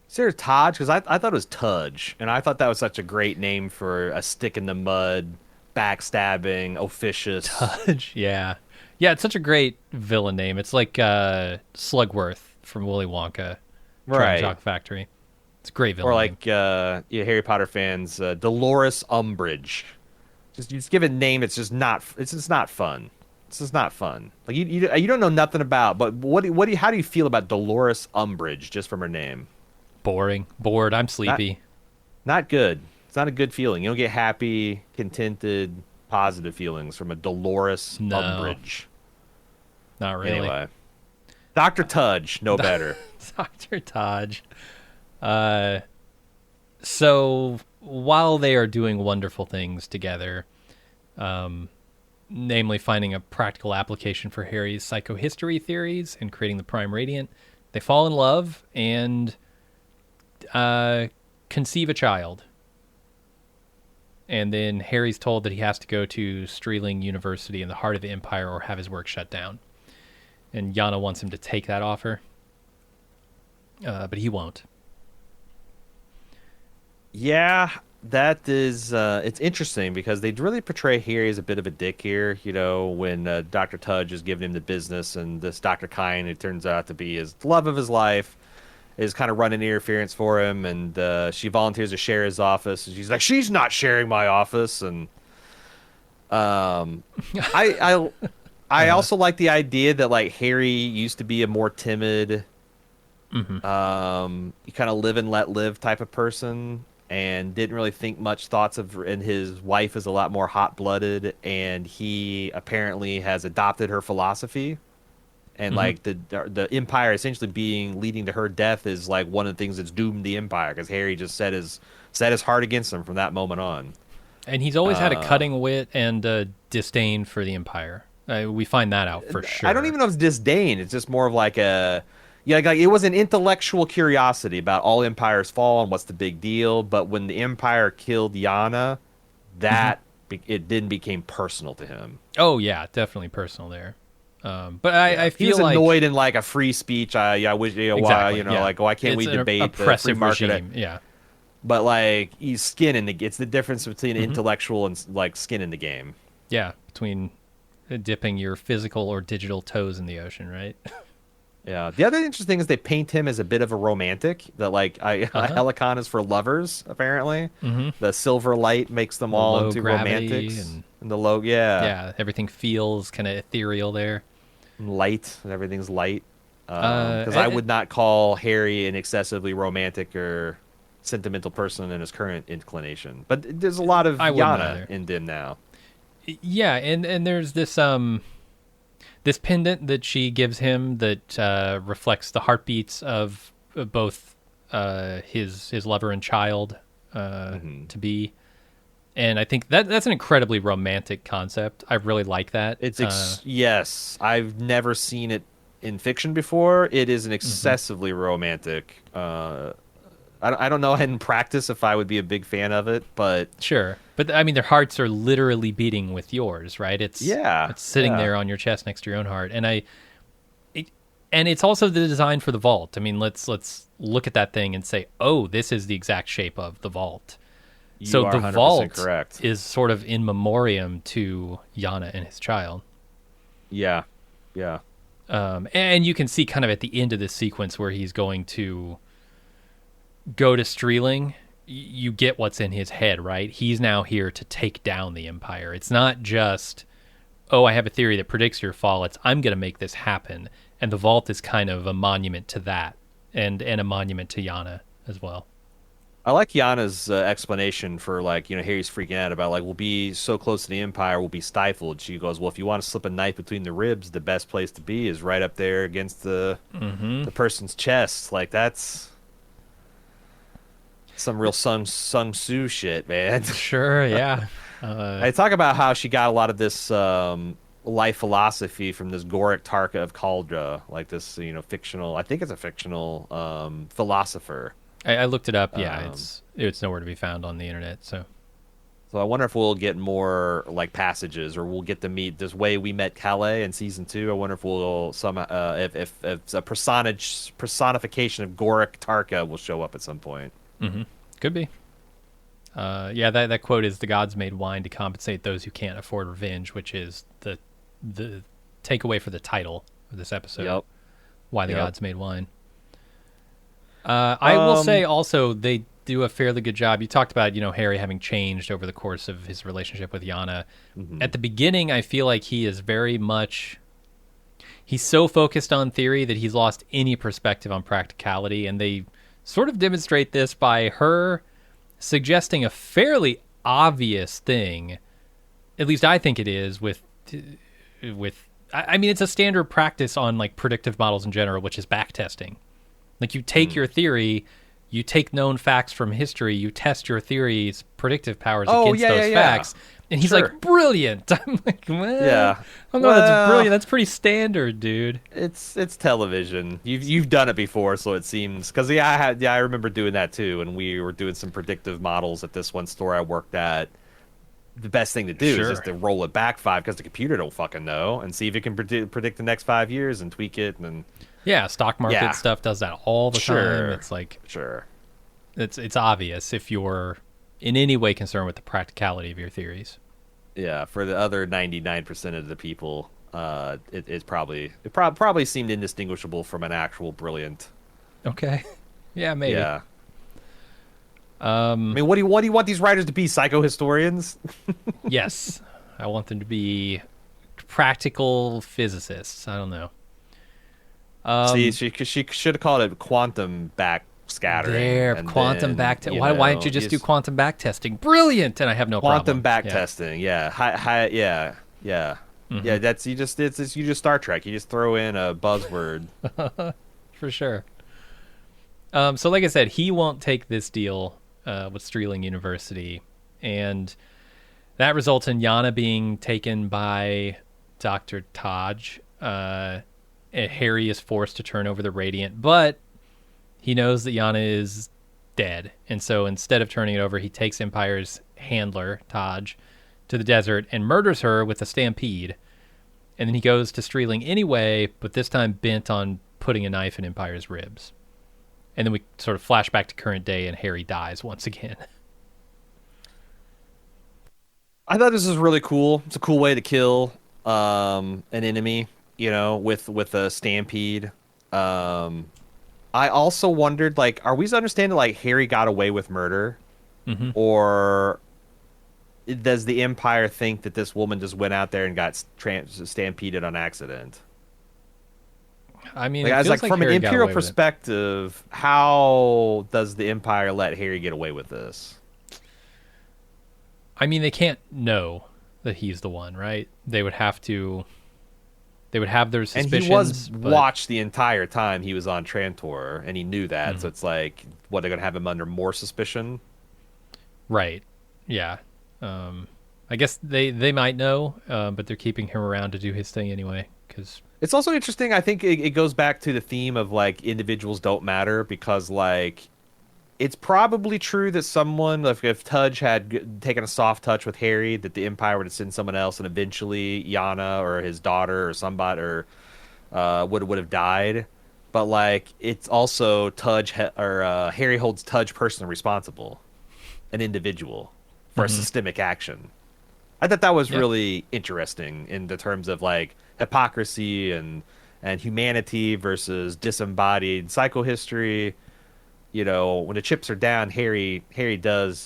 Is there Taj? Because I thought it was Tudge, and I thought that was such a great name for a stick in the mud, backstabbing, officious. Tudge, yeah. Yeah, it's such a great villain name. It's like Slugworth from Willy Wonka, right? Chocolate Factory. It's a great villain. Or like Harry Potter fans, Dolores Umbridge. Just give it a name. It's just not fun. It's just not fun. Like you don't know nothing about. But how do you feel about Dolores Umbridge just from her name? Bored. I'm sleepy. Not good. It's not a good feeling. You don't get happy, contented, positive feelings from a Dolores Umbridge. Not really. Anyway, Dr. Tudge, no better. Dr. Tudge. So while they are doing wonderful things together, namely finding a practical application for Harry's psychohistory theories and creating the Prime Radiant, they fall in love and conceive a child. And then Harry's told that he has to go to Streeling University in the heart of the Empire or have his work shut down. And Yana wants him to take that offer, but he won't. Yeah, that is, it's interesting because they really portray Harry as a bit of a dick here, when Dr. Tudge is giving him the business, and this Dr. Kine, who turns out to be his love of his life, is kind of running interference for him, and she volunteers to share his office, and she's like, she's not sharing my office, and I also like the idea that like Harry used to be a more timid, kind of live and let live type of person, and didn't really think much thoughts of, and his wife is a lot more hot-blooded, and he apparently has adopted her philosophy, and like the Empire essentially leading to her death is like one of the things that's doomed the Empire, because Harry just set his heart against him from that moment on. And he's always had a cutting wit and a disdain for the Empire. We find that out for sure. I don't even know if it's disdain. It's just more of like like it was an intellectual curiosity about all empires fall and what's the big deal. But when the Empire killed Yana, it then became personal to him. Oh yeah, definitely personal there. But I feel he was annoyed in like a free speech. I wish exactly, like why can't we debate oppressive the free market? regime? Yeah. But like he's skin in the. It's the difference between intellectual and like skin in the game. Yeah, between dipping your physical or digital toes in the ocean, right? Yeah. The other interesting thing is they paint him as a bit of a romantic. That like Helicon is for lovers apparently. The silver light makes them all into romantics, and the low yeah everything feels kind of ethereal there. Light, and everything's light. Because I would not call Harry an excessively romantic or sentimental person in his current inclination, but there's a lot of Yana in him now. Yeah, and there's this pendant that she gives him that reflects the heartbeats of both his lover and child to be. And I think that's an incredibly romantic concept. I really like that. Yes, I've never seen it in fiction before. It is an Mhm. excessively romantic. I don't know in practice if I would be a big fan of it, but Sure, but I mean, their hearts are literally beating with yours, right? yeah, It's sitting yeah. there on your chest next to your own heart, it, and it's also the design for the vault. I mean, let's look at that thing and say, oh, this is the exact shape of the vault. So You are the 100% vault correct. is sort of in memoriam to Yana and his child. Yeah, yeah. And you can see kind of at the end of this sequence where he's going to go to Streeling, you get what's in his head, right? He's now here to take down the Empire. It's not just, oh, I have a theory that predicts your fall. It's, I'm going to make this happen. And the vault is kind of a monument to that, and a monument to Yana as well. I like Yana's explanation for like, Harry's freaking out about like we'll be so close to the Empire, we'll be stifled. She goes, well, if you want to slip a knife between the ribs, the best place to be is right up there against Mm-hmm. the person's chest. Like that's some real Sung Soo shit, man. Sure, yeah. Uh, I talk about how she got a lot of this life philosophy from this Goric Tarka of Cauldre, like this, fictional. I think it's a fictional philosopher. I looked it up. Yeah, Um, it's nowhere to be found on the internet. So so I wonder if we'll get more like passages, or we'll get to meet this way we met Calais in season 2. I wonder if we'll if a personification of Goric Tarka will show up at some point. hmm could be. Yeah, that quote is the gods made wine to compensate those who can't afford revenge, which is the takeaway for the title of this episode. Yep. Why the Yep. gods made wine. I will say Um. also they do a fairly good job. You talked about Harry having changed over the course of his relationship with Yana. Mhm. At the beginning, I feel like he is very much he's so focused on theory that he's lost any perspective on practicality, and they sort of demonstrate this by her suggesting a fairly obvious thing. At least I think it is with. I mean, it's a standard practice on like predictive models in general, which is backtesting. Like you take Mm. your theory, you take known facts from history, you test your theory's predictive powers Oh against yeah, yeah, those yeah. facts. And he's Sure. like, brilliant. I'm like, well, Yeah. I don't know, that's brilliant. Well, That's pretty standard, dude. it's television. You've done it before, so it seems. Because I remember doing that too, and we were doing some predictive models at this one store I worked at. The best thing to do is Sure. just to roll it back 5 because the computer don't fucking know, and see if it can predict the next 5 years and tweak it, and then Yeah, stock market yeah, stuff does that all the time. sure, It's like sure, it's obvious if you're in any way concerned with the practicality of your theories. yeah. For the other 99% of the people, it probably seemed indistinguishable from an actual brilliant. Okay. Yeah, maybe. Yeah. I Um mean, what do you want these writers to be? Psychohistorians? yes. I want them to be practical physicists. I don't know. See, Um she should have called it quantum backscattering. there And quantum then, back why don't you just do quantum back testing? Brilliant, and I have no quantum problem. back Yeah. testing? Yeah, yeah, yeah, Hmm. yeah. That's you just Star Trek. You just throw in a buzzword. For sure. So like I said, he won't take this deal with Streeling University, and that results in Yana being taken by Dr. Taj. And Harry is forced to turn over the Radiant, but he knows that Yana is dead, and so instead of turning it over, he takes Empire's handler, Taj, to the desert and murders her with a stampede. And then he goes to Streeling anyway, but this time bent on putting a knife in Empire's ribs. And then we sort of flash back to current day, and Harry dies once again. I thought this was really cool. It's a cool way to kill an enemy, with a stampede. Um, I also wondered, like, are we to understand that like Harry got away with murder, Hmm. or does the Empire think that this woman just went out there and got stampeded on accident? I mean, Like, it I was feels like, from an Harry got Imperial away with it. perspective, how does the Empire let Harry get away with this? I mean, they can't know. that he's the one, right? They would have their And he was suspicions, but watched the entire time he was on Trantor, and he knew that. So mhm. it's like, what, they're gonna have him under more suspicion? Right. Yeah. I guess they might know, but they're keeping him around to do his thing anyway. Because It's also interesting. I think it goes back to the theme of like individuals don't matter because like it's probably true that someone, if Tudge had taken a soft touch with Harry, that the Empire would have sent someone else, and eventually Yana or his daughter or somebody or would have died. But like it's also Harry holds Tudge personally responsible, an individual, for a hmm systemic action. I thought that was yeah, really interesting in the terms of like hypocrisy and humanity versus disembodied psychohistory. You know, when the chips are down, Harry does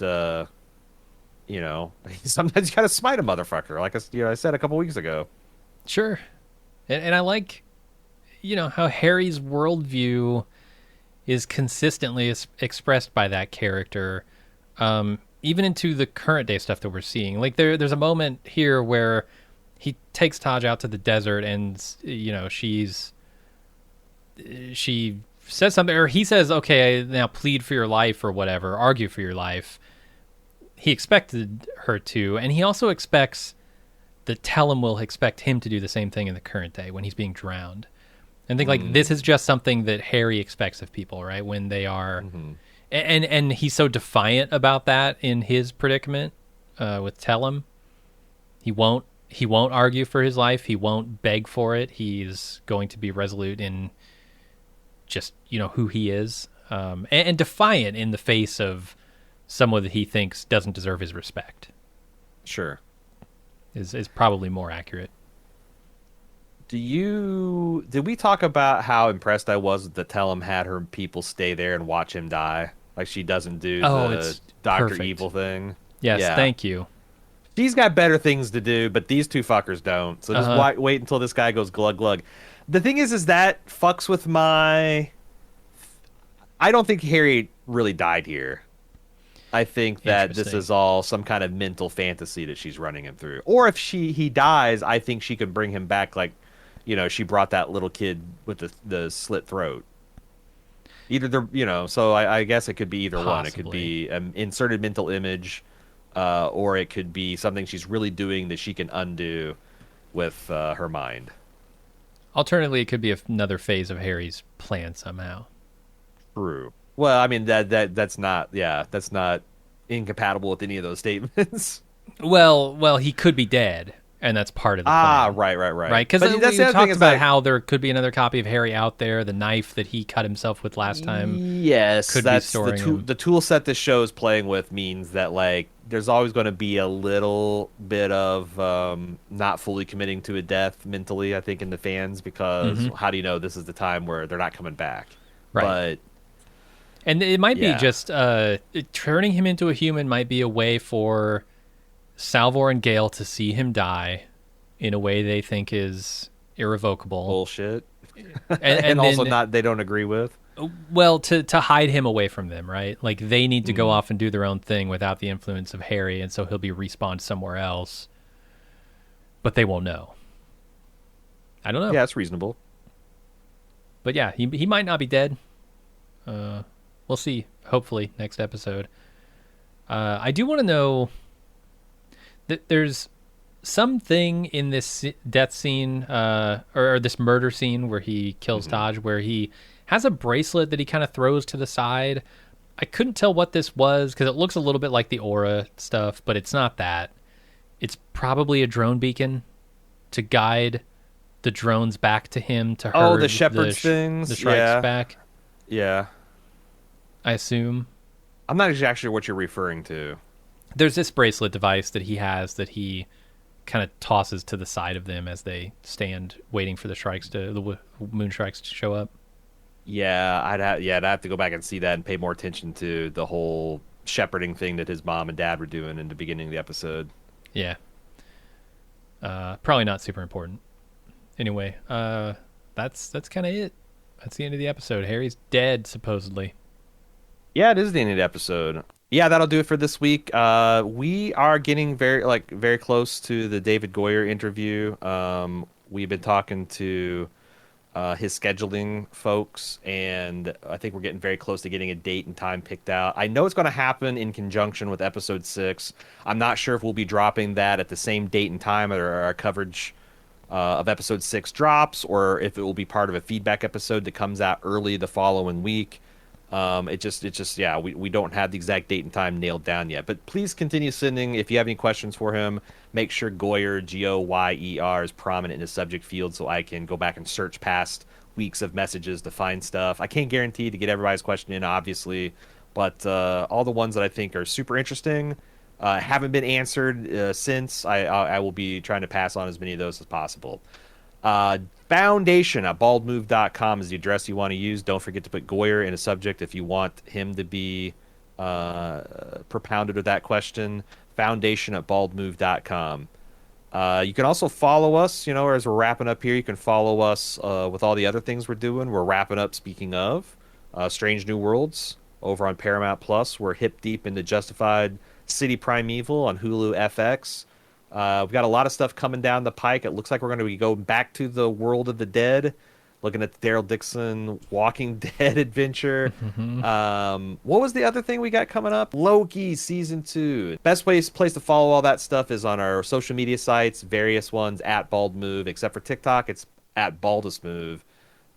sometimes you gotta smite a motherfucker, like I said a couple weeks ago. sure. And I like how Harry's worldview is consistently expressed by that character, even into the current day stuff that we're seeing. Like there's a moment here where he takes Taj out to the desert, and she says something, or he says, "Okay, now plead for your life or whatever, argue for your life." He expected her to, and he also expects that Tellum will expect him to do the same thing in the current day when he's being drowned. And think like this is Mm. just something that Harry expects of people, right? When they are, Hmm. and he's so defiant about that in his predicament with Tellum. He won't argue for his life. He won't beg for it. He's going to be resolute in just who he is, and defiant in the face of someone that he thinks doesn't deserve his respect. Sure. Is probably more accurate. Did we talk about how impressed I was that Tellum had her people stay there and watch him die? Like she doesn't do Oh, the it's Doctor perfect. Evil thing. Yes, Yeah. thank you. She's got better things to do, but these two fuckers don't. So Uh just huh. wait until this guy goes glug glug. The thing is that fucks with my. I don't think Harry really died here. I think that this Interesting. is all some kind of mental fantasy that she's running him through. Or if he dies, I think she can bring him back like, she brought that little kid with the slit throat. Either so I guess it could be either one. It could Possibly. be an inserted mental image, or it could be something she's really doing that she can undo with her mind. Alternatively, it could be another phase of Harry's plan somehow. True. Well, I mean that's not incompatible with any of those statements. Well, he could be dead, and that's part of the Ah, plan, right, right, right. right? Because But that's we the other thing talked is about like, how there could be another copy of Harry out there. The knife that he cut himself with last time yes, could be that's the storing him. tool set this show is playing with means that like there's always going to be a little bit of not fully committing to a death mentally, I think, in the fans because Hmm. how do you know this is the time where they're not coming back? Right. But And it might be yeah, just turning him into a human might be a way for Salvor and Gale to see him die in a way they think is irrevocable, bullshit, and, and and also then not they don't agree with. well to hide him away from them, right? Like they need to go Mm. off and do their own thing without the influence of Harry, and so he'll be respawned somewhere else, but they won't know. I don't know, Yeah, it's reasonable. but yeah, he might not be dead. We'll see. Hopefully next episode. I do want to know that there's something in this death scene, or this murder scene where he kills Hmm. Taj, where he has a bracelet that he kind of throws to the side. I couldn't tell what this was because it looks a little bit like the aura stuff, but it's not that. It's probably a drone beacon to guide the drones back to him to Oh, the herd shepherd's the things. shrikes Yeah, back. yeah. I assume I'm not exactly sure what you're referring to. there's this bracelet device that he has that he kind of tosses to the side of them as they stand waiting for the moon shrikes to show up. Yeah, I'd have to go back and see that and pay more attention to the whole shepherding thing that his mom and dad were doing in the beginning of the episode. Yeah, probably not super important. Anyway, that's kind of it. That's the end of the episode. Harry's dead supposedly. Yeah, it is the end of the episode. Yeah, that'll do it for this week. We are getting very close to the David Goyer interview. We've been talking to his scheduling folks, and I think we're getting very close to getting a date and time picked out. I know it's going to happen in conjunction with episode 6. I'm not sure if we'll be dropping that at the same date and time or our coverage of episode 6 drops, or if it will be part of a feedback episode that comes out early the following week. Yeah, we don't have the exact date and time nailed down yet. But please continue sending. If you have any questions for him, make sure Goyer, Goyer, is prominent in the subject field so I can go back and search past weeks of messages to find stuff. I can't guarantee to get everybody's question in, obviously, but all the ones that I think are super interesting haven't been answered since. I will be trying to pass on as many of those as possible. Foundation at baldmove.com is the address you want to use. Don't forget to put Goyer in a subject if you want him to be propounded with that question. Foundation at baldmove.com. You can also follow us, as we're wrapping up here. You can follow us with all the other things we're doing. We're wrapping up, speaking of, Strange New Worlds over on Paramount Plus. We're hip deep into Justified City Primeval on Hulu FX. We've got a lot of stuff coming down the pike. It looks like we're going to be going back to the world of the dead, looking at the Daryl Dixon Walking Dead adventure. What was the other thing we got coming up? Loki Season 2. Best place to follow all that stuff is on our social media sites, various ones, at BaldMove, except for TikTok, it's at BaldestMove.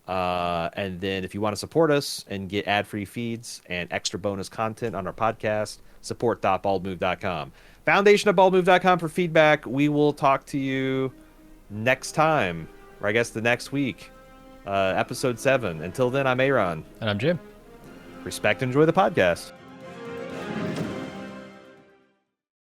And then if you want to support us and get ad-free feeds and extra bonus content on our podcast, support.baldmove.com. Foundation@baldmove.com for feedback. We will talk to you next time, or I guess the next week, episode 7. Until then, I'm A.Ron. And I'm Jim. Respect and enjoy the podcast.